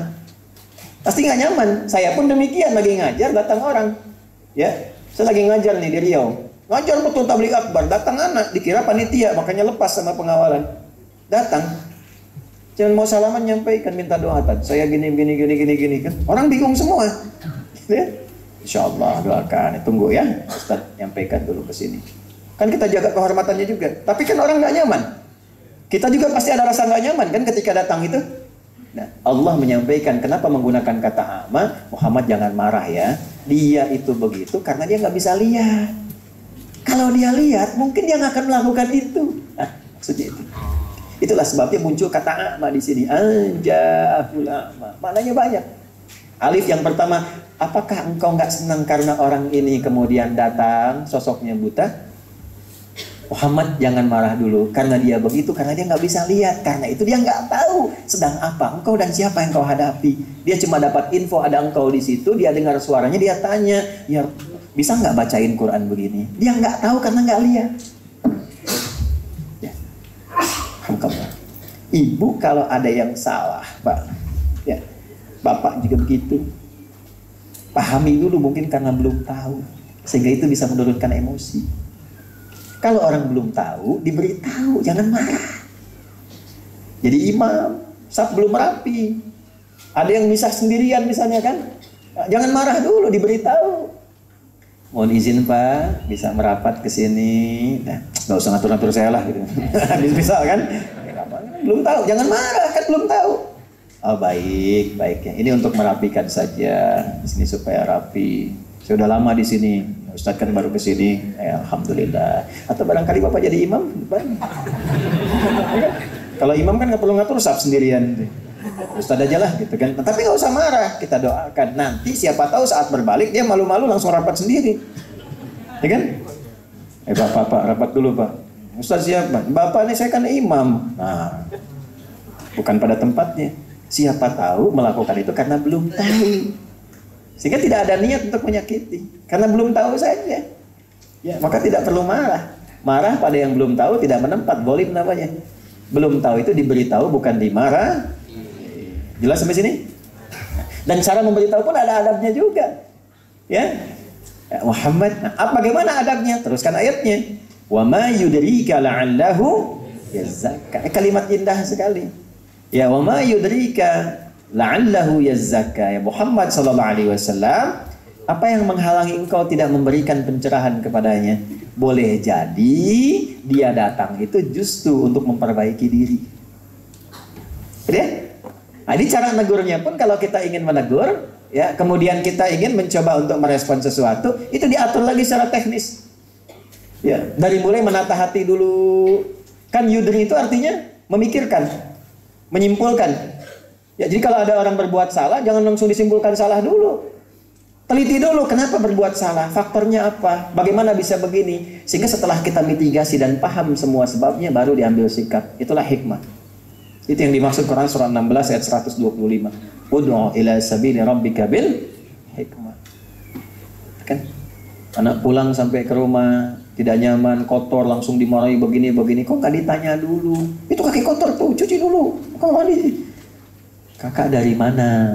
Pasti nggak nyaman. Saya pun demikian, lagi ngajar, datang orang. Ya. Saya lagi ngajar nih di Riau. Ngajar betul tabligh akbar, datang anak, dikira panitia, makanya lepas sama pengawalan. Datang. Jangan mau salaman nyampaikan minta doa, Tad. Saya gini kan. Orang bingung semua. Ya. Insyaallah doakan. Tunggu ya. Ustaz nyampaikan dulu ke sini. Kan kita jaga kehormatannya juga. Tapi kan orang nggak nyaman. Kita juga pasti ada rasa nggak nyaman kan ketika datang itu. Nah, Allah menyampaikan kenapa menggunakan kata ama, Muhammad jangan marah ya. Dia itu begitu karena dia nggak bisa lihat. Kalau dia lihat, mungkin dia nggak akan melakukan itu. Nah, maksudnya itu. Itulah sebabnya muncul kata ama di sini. Anja'ahul a'ma. Maknanya banyak. Alif yang pertama, apakah engkau nggak senang karena orang ini kemudian datang sosoknya buta? Muhammad jangan marah dulu karena dia begitu, karena dia nggak bisa lihat, karena itu dia nggak tahu sedang apa engkau dan siapa yang kau hadapi. Dia cuma dapat info ada engkau di situ, dia dengar suaranya, dia tanya, ya bisa nggak bacain Quran begini? Dia nggak tahu karena nggak lihat. Ya. Ibu kalau ada yang salah, Pak, ya, bapak juga begitu. Pahami dulu mungkin karena belum tahu, sehingga itu bisa menurunkan emosi. Kalau orang belum tahu, diberitahu, jangan marah. Jadi imam, saat belum rapi, ada yang misah sendirian misalnya kan, jangan marah dulu, diberitahu. Mohon izin Pak, bisa merapat ke sini. Nah, nggak usah ngatur-ngatur saya lah gitu. Bisa kan? Belum tahu, jangan marah kan belum tahu. Oh baik, baik ya. Ini untuk merapikan saja, di sini supaya rapi. Saya udah lama di sini. Ustadz kan baru ke sini, alhamdulillah. Atau barangkali Bapak jadi imam, kalau imam kan nggak perlu ngatur saf sendirian, Ustadz aja lah gitu kan. Tapi nggak usah marah, kita doakan. Nanti siapa tahu saat berbalik dia malu-malu langsung rapat sendiri, ya kan? Pak, rapat dulu Pak. Ustadz siapa? Bapak nih saya kan imam. Nah, bukan pada tempatnya. Siapa tahu melakukan itu karena belum tahu. Sehingga tidak ada niat untuk menyakiti, karena belum tahu saja. Ya, maka tidak perlu marah. Marah pada yang belum tahu tidak menempat, bolim namanya. Belum tahu itu diberitahu, bukan dimarah. Jelas sampai sini? Dan cara memberitahu pun ada adabnya juga. Ya, Muhammad, bagaimana adabnya? Teruskan ayatnya. Wa ma yudrika la'allahu yazakka. Kalimat indah sekali. Ya, wa ma yudrika la'allahu yazzaka. Ya Muhammad sallallahu alaihi wasallam, apa yang menghalangi engkau tidak memberikan pencerahan kepadanya? Boleh jadi dia datang itu justru untuk memperbaiki diri. Ya? Nah, ini cara negurnya pun kalau kita ingin menegur, ya, kemudian kita ingin mencoba untuk merespon sesuatu, itu diatur lagi secara teknis. Ya, dari mulai menata hati dulu. Kan yudri itu artinya memikirkan, menyimpulkan. Ya, jadi kalau ada orang berbuat salah, jangan langsung disimpulkan salah dulu. Teliti dulu kenapa berbuat salah, faktornya apa, bagaimana bisa begini. Sehingga setelah kita mitigasi dan paham semua sebabnya, baru diambil sikap. Itulah hikmah. Itu yang dimaksud Quran surah 16 ayat 125. Ud'u ila sabili rabbika bil hikmah. Kan? Anak pulang sampai ke rumah, tidak nyaman, kotor, langsung dimarahi begini-begini. Kok nggak ditanya dulu? Itu kaki kotor tuh, cuci dulu. Kok mandi? Kakak dari mana?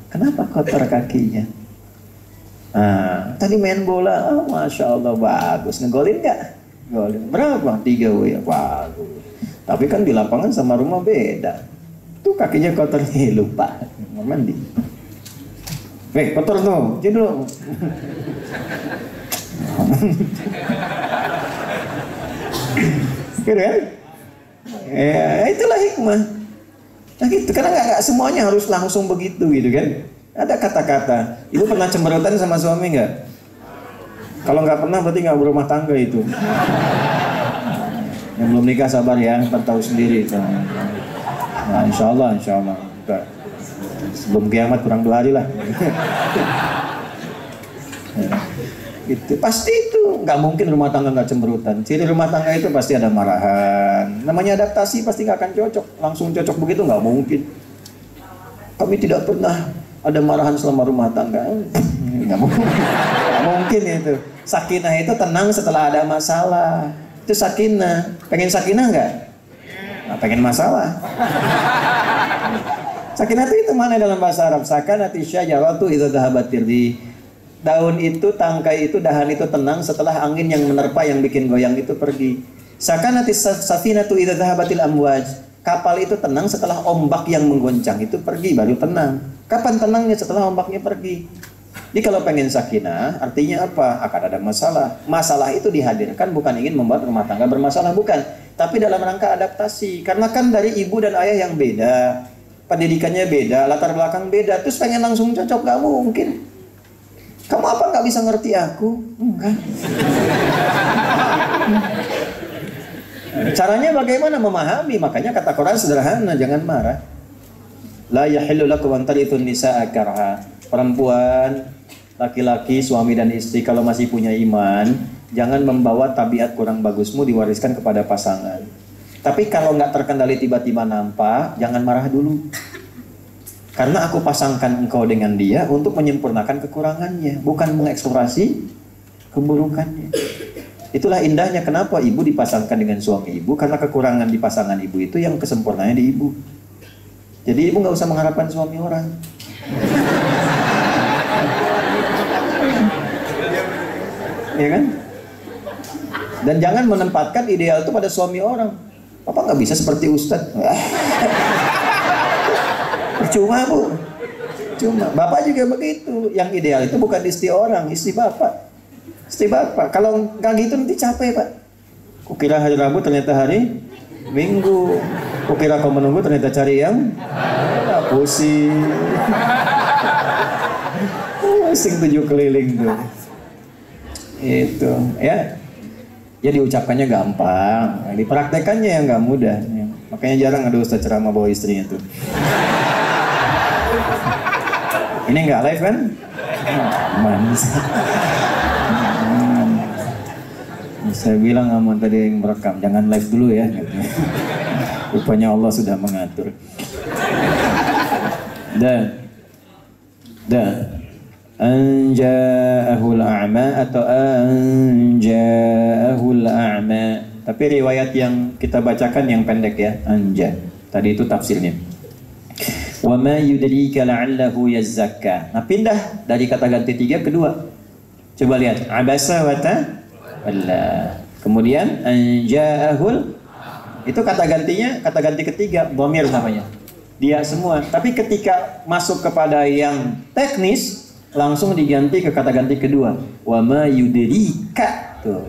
Kenapa kotor kakinya? Nah, tadi main bola, oh, Masya Allah bagus. Ngegolin nggak? Golin. Berapa? 3 ya, bagus. Tapi kan di lapangan sama rumah beda. Tuh kakinya kotor nih, lupa. Mau mandi. Kotor tuh, cuci dulu. Gitu kan? Ya, itulah hikmah. Nah gitu, karena nggak semuanya harus langsung begitu gitu kan. Ada kata-kata. Ibu pernah cemberutan sama suami nggak? Kalau nggak pernah berarti nggak berumah tangga itu. Yang belum nikah sabar ya, ntar tahu sendiri. Nah insya Allah. Sebelum kiamat kurang 2 hari lah. Gitu. Pasti itu nggak mungkin rumah tangga nggak cemberutan. Ciri rumah tangga itu pasti ada marahan. Namanya adaptasi pasti nggak akan cocok. Langsung cocok begitu nggak mungkin. Kami tidak pernah ada marahan selama rumah tangga. Nggak mungkin. Nggak mungkin itu. Sakinah itu tenang setelah ada masalah. Itu sakinah. Pengen sakinah nggak? Nah, pengen masalah. Sakinah itu mana dalam bahasa Arab? Sakanati syajaratu idza dhahabat tirdi. Daun itu, tangkai itu, dahan itu tenang setelah angin yang menerpa yang bikin goyang itu pergi. Sakanatis safinatu idza dhahabatil amwaj. Kapal itu tenang setelah ombak yang menggoncang itu pergi, baru tenang. Kapan tenangnya? Setelah ombaknya pergi. Jadi kalau pengen sakinah, artinya apa? Akan ada masalah. Masalah itu dihadirkan bukan ingin membuat rumah tangga bermasalah, bukan. Tapi dalam rangka adaptasi. Karena kan dari ibu dan ayah yang beda, pendidikannya beda, latar belakang beda, terus pengen langsung cocok, gak mungkin. Kamu apa nggak bisa ngerti aku? Enggak. Caranya bagaimana memahami? Makanya kata Quran sederhana, jangan marah. La yahillu lakum an tarithun nisaa karha. Perempuan, laki-laki, suami dan istri kalau masih punya iman, jangan membawa tabiat kurang bagusmu diwariskan kepada pasangan. Tapi kalau nggak terkendali tiba-tiba nampak, jangan marah dulu. Karena aku pasangkan engkau dengan dia untuk menyempurnakan kekurangannya, bukan mengeksplorasi keburukannya. Itulah indahnya kenapa ibu dipasangkan dengan suami ibu, karena kekurangan di pasangan ibu itu yang kesempurnaannya di ibu. Jadi ibu nggak usah mengharapkan suami orang. Ya kan? Dan jangan menempatkan ideal itu pada suami orang. Papa nggak bisa seperti Ustadz. Percuma bu. Cuma bapak juga begitu. Yang ideal itu bukan istri orang, istri bapak. Istri bapak. Kalau nggak gitu nanti capek pak. Kukira hari Rabu ternyata hari Minggu. Kukira kau menunggu ternyata cari yang pusing. Pusing 7 keliling tuh. Itu ya. Ya diucapkannya gampang, dipraktekannya yang nggak mudah. Makanya jarang ada ustaz ceramah bawa istrinya tuh. Ini nggak live kan? Aman. Saya bilang aman tadi yang merekam, jangan live dulu ya. Rupanya Allah sudah mengatur. Anja'ahul a'ma atau anja'ahul a'ma. Tapi riwayat yang kita bacakan yang pendek ya, anja. Tadi itu tafsirnya. Wa ma yudrika la'allahu yazzakka. Nah, pindah dari kata ganti 3 ke 2. Coba lihat, abasa wa tawalla. Kemudian anja'ahul, itu kata gantinya, kata ganti ketiga, dhamir namanya. Dia semua. Tapi ketika masuk kepada yang teknis, langsung diganti ke kata ganti kedua, wa ma yudrika. Tuh.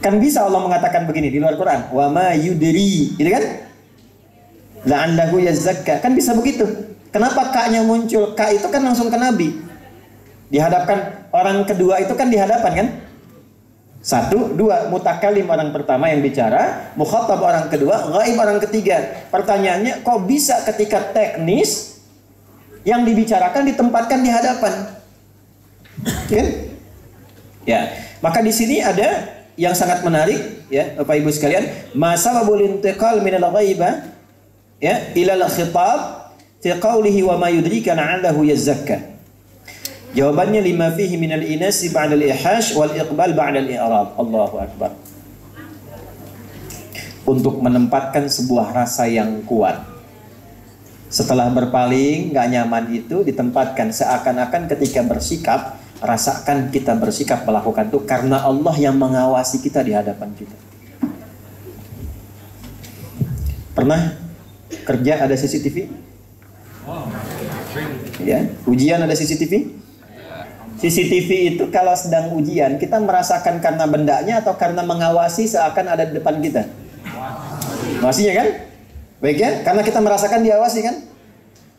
Kan bisa Allah mengatakan begini di luar Quran, wa ma yudri, gitu kan? La'allahu yazzakka. Kan bisa begitu. Kenapa ka-nya muncul? Ka itu kan langsung ke Nabi. Dihadapkan orang kedua itu kan di hadapan kan? 1, 2, mutakalim orang pertama yang bicara, mukhatab orang kedua, ghaib orang ketiga. Pertanyaannya, kok bisa ketika teknis yang dibicarakan ditempatkan di hadapan? Kan? Ya, maka di sini ada yang sangat menarik ya, Bapak Ibu sekalian, masa sababul intiqal min al-ghaiba ya ila al-khitab fi qawlihi wa ma yudrika la'allahu yazzakka. Jawabannya lima fihi min al-inasi ba'da al-ihash wal iqbal ba'da al-i'rab. Allahu akbar. Untuk menempatkan sebuah rasa yang kuat. Setelah berpaling, gak nyaman itu ditempatkan seakan-akan ketika bersikap, rasakan kita bersikap melakukan itu karena Allah yang mengawasi kita di hadapan kita. Pernah kerja ada CCTV? Ya, ujian ada CCTV? CCTV itu kalau sedang ujian, kita merasakan karena bendanya atau karena mengawasi seakan ada di depan kita? Mengawasinya kan? Baik ya? Karena kita merasakan diawasi kan?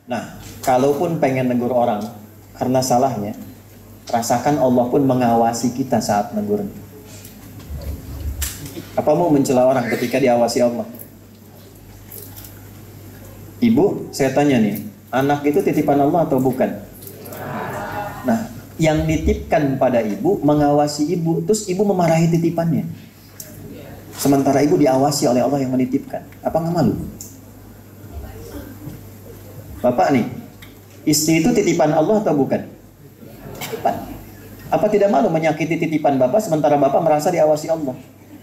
Nah, kalaupun pengen negur orang karena salahnya, rasakan Allah pun mengawasi kita saat negur. Apa mau mencela orang ketika diawasi Allah? Ibu, saya tanya nih, anak itu titipan Allah atau bukan? Nah, yang dititipkan pada ibu mengawasi ibu, terus ibu memarahi titipannya. Sementara ibu diawasi oleh Allah yang menitipkan. Apa nggak malu? Bapak nih, istri itu titipan Allah atau bukan? Titipan. Apa tidak malu menyakiti titipan bapak sementara bapak merasa diawasi Allah?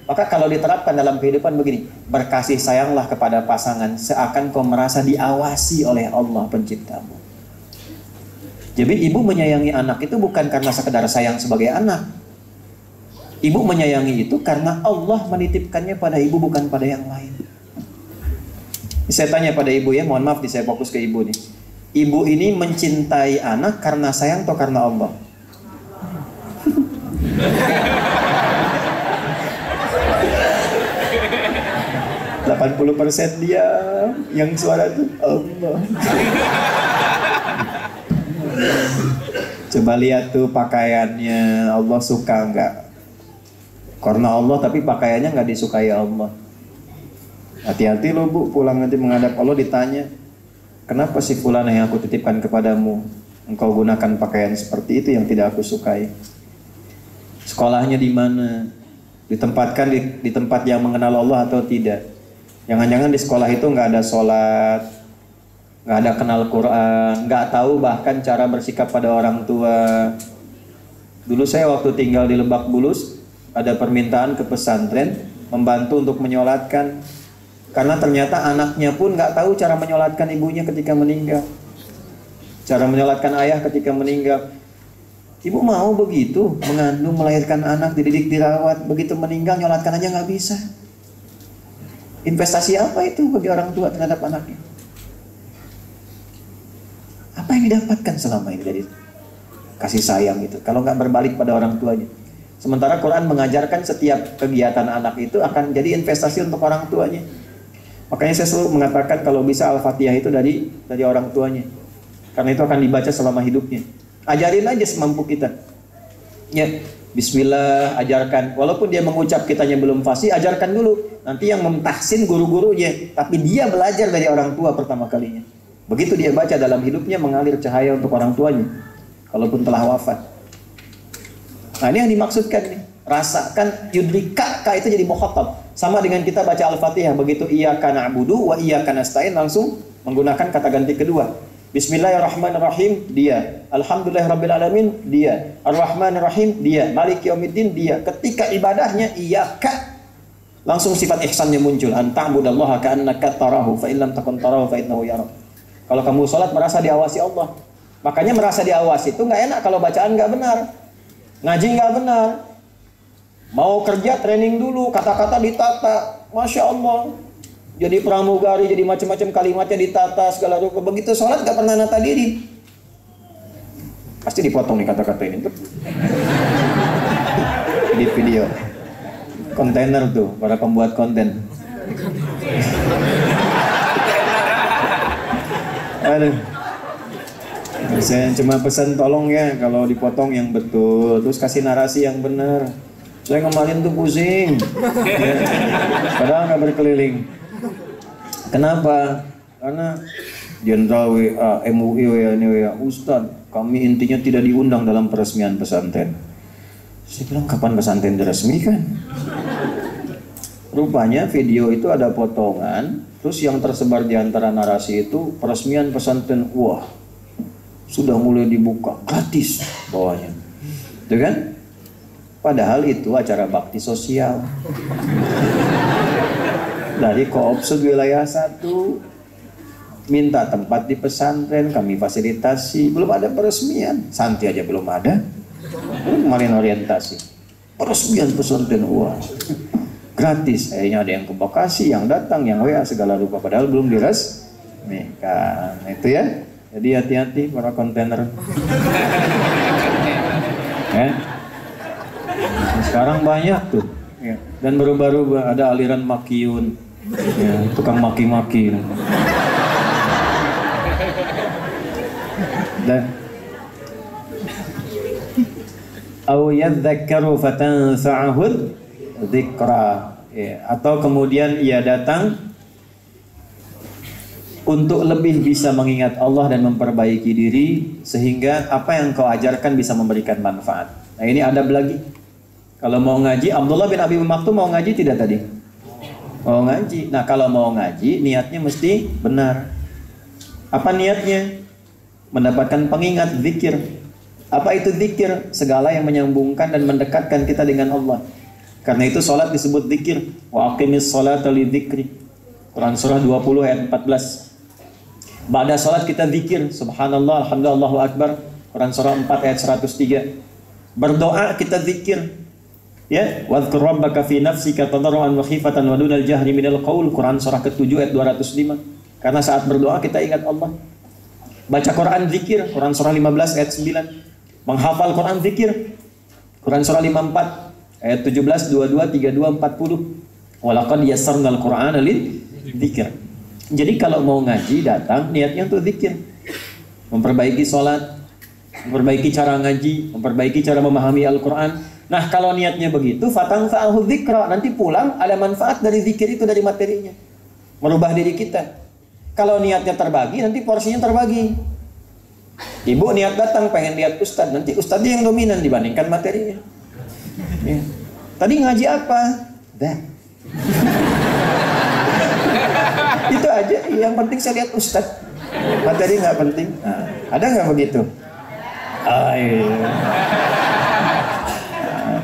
Maka kalau diterapkan dalam kehidupan begini, berkasih sayanglah kepada pasangan seakan kau merasa diawasi oleh Allah penciptamu. Jadi ibu menyayangi anak itu bukan karena sekedar sayang sebagai anak. Ibu menyayangi itu karena Allah menitipkannya pada ibu, bukan pada yang lain. Saya tanya pada ibu ya, mohon maaf nih saya fokus ke ibu nih. ibu ini mencintai anak karena sayang atau karena Allah? 80% dia yang suara itu Allah. Coba lihat tuh pakaiannya, Allah suka nggak? Karena Allah tapi pakaiannya nggak disukai Allah. Hati-hati lo bu, pulang nanti menghadap Allah ditanya, kenapa sih fulan yang aku titipkan kepadamu engkau gunakan pakaian seperti itu yang tidak aku sukai? Sekolahnya di mana? Ditempatkan di tempat yang mengenal Allah atau tidak? Jangan-jangan di sekolah itu nggak ada sholat, nggak ada kenal Quran, nggak tahu bahkan cara bersikap pada orang tua. Dulu saya waktu tinggal di Lebak Bulus, ada permintaan ke pesantren membantu untuk menyolatkan, karena ternyata anaknya pun nggak tahu cara menyolatkan ibunya ketika meninggal, cara menyolatkan ayah ketika meninggal. Ibu mau begitu, mengandung, melahirkan anak, dididik, dirawat, begitu meninggal nyolatkan aja nggak bisa. Investasi apa itu bagi orang tua terhadap anaknya? Apa yang didapatkan selama ini dari kasih sayang itu kalau nggak berbalik pada orang tuanya? Sementara Quran mengajarkan setiap kegiatan anak itu akan jadi investasi untuk orang tuanya. Makanya saya selalu mengatakan kalau bisa Al-Fatihah itu dari orang tuanya, karena itu akan dibaca selama hidupnya. Ajarin aja semampu kita. Ya, Bismillah, ajarkan. Walaupun dia mengucap kitanya belum fasih, ajarkan dulu. Nanti yang memtahsin guru-gurunya, tapi dia belajar dari orang tua pertama kalinya. Begitu dia baca dalam hidupnya mengalir cahaya untuk orang tuanya, kalaupun telah wafat. Nah ini yang dimaksudkan nih. Rasakan yudrika itu jadi mukhatab. Sama dengan kita baca Al-Fatihah, begitu iyyaka na'budu wa iyyaka nasta'in langsung menggunakan kata ganti kedua. Bismillahirrahmanirrahim, dia. Alhamdulillahirabbil alamin, dia. Ar-Rahmanirrahim, dia. Maliki yaumiddin, dia. Ketika ibadahnya iyyaka, langsung sifat ihsannya muncul. Anta'budallaha ka'annaka tarahu fa illam takun tarahu fa innahu yarak. Kalau kamu sholat merasa diawasi Allah. Makanya merasa diawasi itu nggak enak kalau bacaan nggak benar, ngaji nggak benar. Mau kerja training dulu, kata-kata ditata, masya Allah. Jadi pramugari, jadi macam-macam kalimatnya ditata segala rupa. Begitu sholat nggak pernah nata diri, pasti dipotong nih kata-kata ini. Di video kontainer tuh para pembuat konten. Aduh, saya cuma pesan tolong ya kalau dipotong yang betul, terus kasih narasi yang benar. Saya kemarin tuh pusing, ya. Padahal nggak berkeliling. Kenapa? Karena Jenderal WA, MUI WA ini WA, Ustadz, kami intinya tidak diundang dalam peresmian pesantren. Saya bilang kapan pesantren diresmikan? Rupanya video itu ada potongan, terus yang tersebar di antara narasi itu peresmian pesantren, wah sudah mulai dibuka gratis bawahnya, itu kan? Padahal itu acara bakti sosial dari Koopsud wilayah 1, minta tempat di pesantren, kami fasilitasi, belum ada peresmian, santi aja belum ada. Kemarin orientasi, peresmian pesantren, wah gratis, kayaknya ada yang ke Bekasi, yang datang, yang WA segala rupa, padahal belum diresmikan. Itu ya, jadi hati-hati para kontainer. Sekarang banyak tuh, ya. Dan baru-baru ada aliran makiun, ya, tukang maki-maki. Dan au yadzakkaru fatanfa'ahud dzikra, ya, atau kemudian ia datang untuk lebih bisa mengingat Allah dan memperbaiki diri sehingga apa yang kau ajarkan bisa memberikan manfaat. Nah ini adab lagi. Kalau mau ngaji, Abdullah bin Abi Maktum mau ngaji tidak tadi? Mau ngaji. Nah kalau mau ngaji, niatnya mesti benar. Apa niatnya? Mendapatkan pengingat, zikir. Apa itu zikir? Segala yang menyambungkan dan mendekatkan kita dengan Allah. Karena itu sholat disebut zikir. Wa aqimis sholata li dzikri. Quran surah 20 ayat 14. Ba'da sholat kita zikir. Subhanallah, alhamdulillah, Allahu akbar. Quran surah 4 ayat 103. Berdoa kita zikir. Ya, wadhkur rabbaka fi nafsika tadarruan wa khifatan wa dunal jahri minal qaul. Quran surah ke-7 ayat 205. Karena saat berdoa kita ingat Allah. Baca Quran zikir, Quran surah 15 ayat 9. Menghafal Quran zikir, Quran surah 54 ayat 17, 22, 32, 40. Walaqad yassarnal Qur'ana lidzikr. Jadi kalau mau ngaji datang niatnya untuk zikir. Memperbaiki sholat, memperbaiki cara ngaji, memperbaiki cara memahami Al-Quran. Nah kalau niatnya begitu, fatangfa'ahu dzikra, nanti pulang ada manfaat dari zikir itu, dari materinya, merubah diri kita. Kalau niatnya terbagi, nanti porsinya terbagi. Ibu niat datang pengen lihat ustadz, nanti ustadznya yang dominan dibandingkan materinya. Ya. Tadi ngaji apa? Dah. Itu aja, yang penting saya lihat ustadz. Materi nggak penting. Nah, ada nggak begitu? Iya.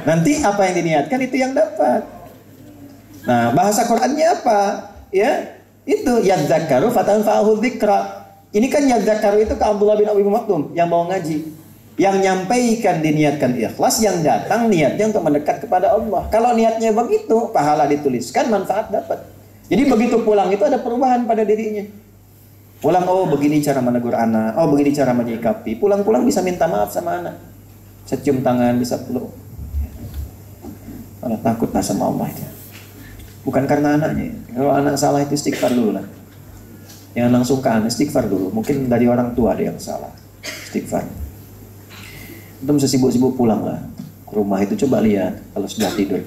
Nanti apa yang diniatkan itu yang dapat. Nah, bahasa Qur'annya apa? Ya, itu yadzakaru fatanfa'ahu dzikra. Ini kan yadzakaru itu ke Abdullah bin Abi Maktum yang mau ngaji. Yang nyampaikan diniatkan ikhlas, yang datang niatnya untuk mendekat kepada Allah. Kalau niatnya begitu, pahala dituliskan, manfaat dapat. Jadi begitu pulang itu ada perubahan pada dirinya. Pulang, oh begini cara menegur anak, oh begini cara menyikapi. Pulang-pulang bisa minta maaf sama anak, bisa cium tangan, bisa peluk. Kalau takutlah sama Allah itu. Bukan karena anaknya. Kalau anak salah itu istighfar dulu lah. Jangan langsung ke anak, istighfar dulu. Mungkin dari orang tua ada yang salah. Istighfar. Itu bisa sibuk-sibuk pulang lah ke rumah itu, coba lihat kalau sudah tidur.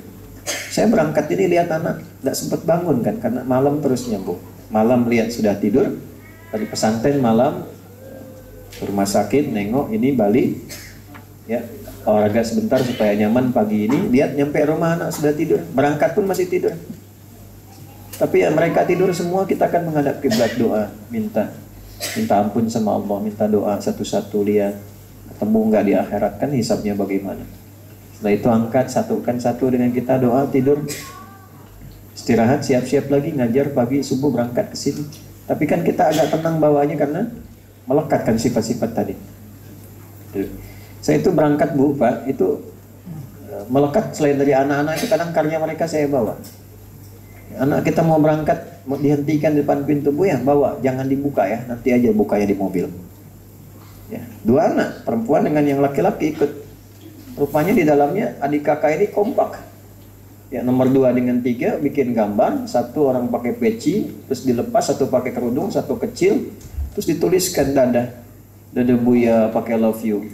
Saya berangkat ini lihat anak tidak sempat bangun kan, karena malam terus nyambung. Malam lihat sudah tidur. Tadi pesantren malam, rumah sakit, nengok ini balik, ya olahraga sebentar supaya nyaman pagi ini. Lihat nyampe rumah anak sudah tidur, berangkat pun masih tidur. Tapi ya mereka tidur semua, kita akan menghadap kiblat, doa, minta ampun sama Allah, minta doa satu-satu, lihat ketemu nggak di akhirat kan hisabnya bagaimana. Setelah itu angkat satukan satu dengan kita, doa, tidur, istirahat, siap-siap lagi ngajar pagi subuh berangkat ke sini. Tapi kan kita agak tenang bawahnya karena melekatkan sifat-sifat tadi. Saya itu berangkat Bu, Pak, itu melekat selain dari anak-anak itu kadang karya mereka saya bawa. Anak kita mau berangkat, mau dihentikan di depan pintu, Bu ya, bawa, jangan dibuka ya, nanti aja bukanya di mobil. Ya, 2 anak, perempuan dengan yang laki-laki ikut. Rupanya di dalamnya adik kakak ini kompak. Ya, nomor 2 dengan 3 bikin gambar, 1 orang pakai peci, terus dilepas, 1 pakai kerudung, 1 kecil, terus dituliskan dada Buya pakai love you.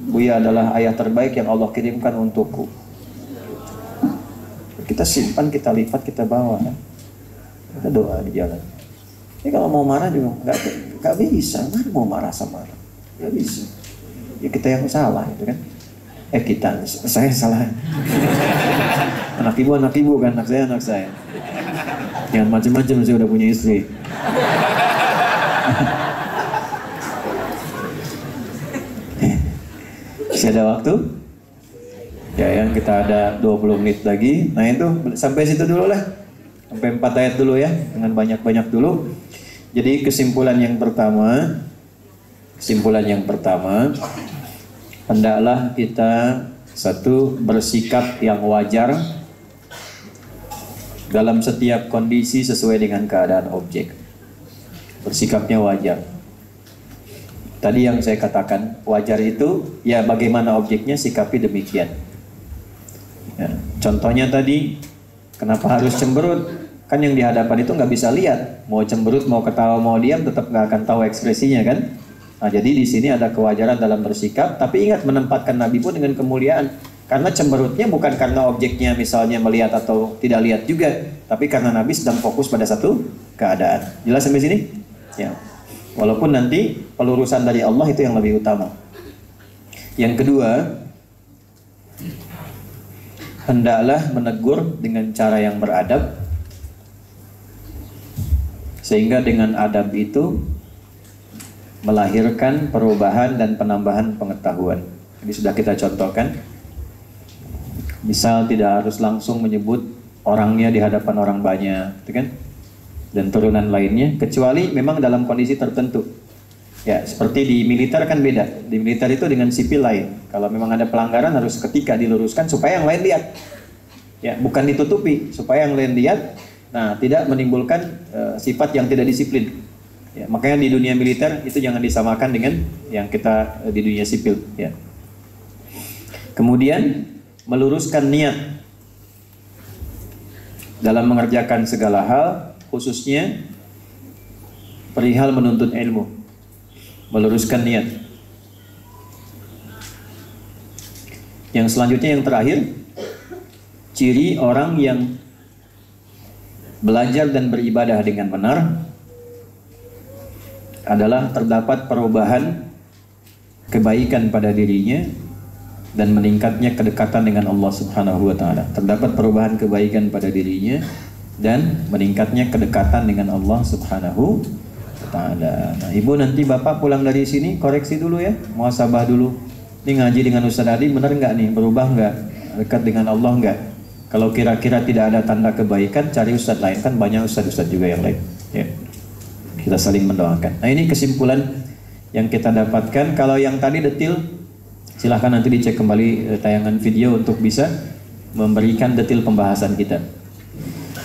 Buya adalah ayah terbaik yang Allah kirimkan untukku. Kita simpan, kita lipat, kita bawa. Kita doa di jalan. Ini kalau mau marah juga nggak bisa. Mana mau marah sama orang? Nggak bisa. Ya kita yang salah itu kan. Saya salah. Anak ibu kan, anak saya. Jangan macam-macam, saya udah punya istri. Masih ada waktu? Ya, yang kita ada 20 menit lagi. Nah itu sampai situ dulu lah. Sampai 4 ayat dulu ya, dengan banyak-banyak dulu. Jadi kesimpulan yang pertama, hendaklah kita bersikap yang wajar dalam setiap kondisi sesuai dengan keadaan objek. Bersikapnya wajar. Tadi yang saya katakan, wajar itu ya bagaimana objeknya, sikapi demikian. Ya, contohnya tadi, kenapa harus cemberut? Kan yang di hadapan itu nggak bisa lihat. Mau cemberut, mau ketawa, mau diam, tetap nggak akan tahu ekspresinya kan? Nah, jadi di sini ada kewajaran dalam bersikap, tapi ingat menempatkan Nabi pun dengan kemuliaan. Karena cemberutnya bukan karena objeknya misalnya melihat atau tidak lihat juga, tapi karena Nabi sedang fokus pada satu keadaan. Jelas sampai sini? Ya. Walaupun nanti pelurusan dari Allah itu yang lebih utama. Yang kedua, hendaklah menegur dengan cara yang beradab, sehingga dengan adab itu melahirkan perubahan dan penambahan pengetahuan. Ini sudah kita contohkan. Misal tidak harus langsung menyebut orangnya di hadapan orang banyak, gitu kan? Dan turunan lainnya, kecuali memang dalam kondisi tertentu. Ya, seperti di militer kan beda. Di militer itu dengan sipil lain. Kalau memang ada pelanggaran harus ketika diluruskan supaya yang lain lihat. Ya, bukan ditutupi, supaya yang lain lihat. Nah, tidak menimbulkan sifat yang tidak disiplin. Ya, makanya di dunia militer itu jangan disamakan dengan yang kita di dunia sipil. Ya. Kemudian meluruskan niat dalam mengerjakan segala hal, khususnya perihal menuntut ilmu. Meluruskan niat. Yang selanjutnya yang terakhir, ciri orang yang belajar dan beribadah dengan benar adalah terdapat perubahan kebaikan pada dirinya dan meningkatnya kedekatan dengan Allah Subhanahu wa taala. Terdapat perubahan kebaikan pada dirinya dan meningkatnya kedekatan dengan Allah Subhanahu wa taala. Nah, Ibu nanti Bapak pulang dari sini koreksi dulu ya, muhasabah dulu. Ini ngaji dengan Ustaz Adi benar enggak nih? Berubah enggak? Dekat dengan Allah enggak? Kalau kira-kira tidak ada tanda kebaikan, cari ustaz lain, kan banyak ustaz-ustaz juga yang lain. Ya. Kita saling mendoakan. Nah, ini kesimpulan yang kita dapatkan. Kalau yang tadi detil, silahkan nanti dicek kembali tayangan video untuk bisa memberikan detil pembahasan kita.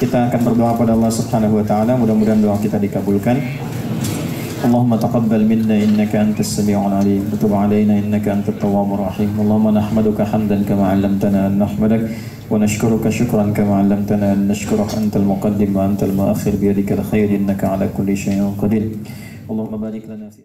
Kita akan berdoa pada Allah Subhanahu wa taala, mudah-mudahan doa kita dikabulkan. Allahumma taqabbal minna innaka antas sami'ul 'alim wa tub 'alaina innaka antat tawwabur rahim. Allahumma nahmaduka hamdan kama 'allamtana an nahmadak wa nashkuruka shukran kama 'allamtana an nashkuraka antal muqaddim wa antal mu'akhir bi yadikal khair innaka 'ala kulli shay'in qadir. Allahumma barik lana fi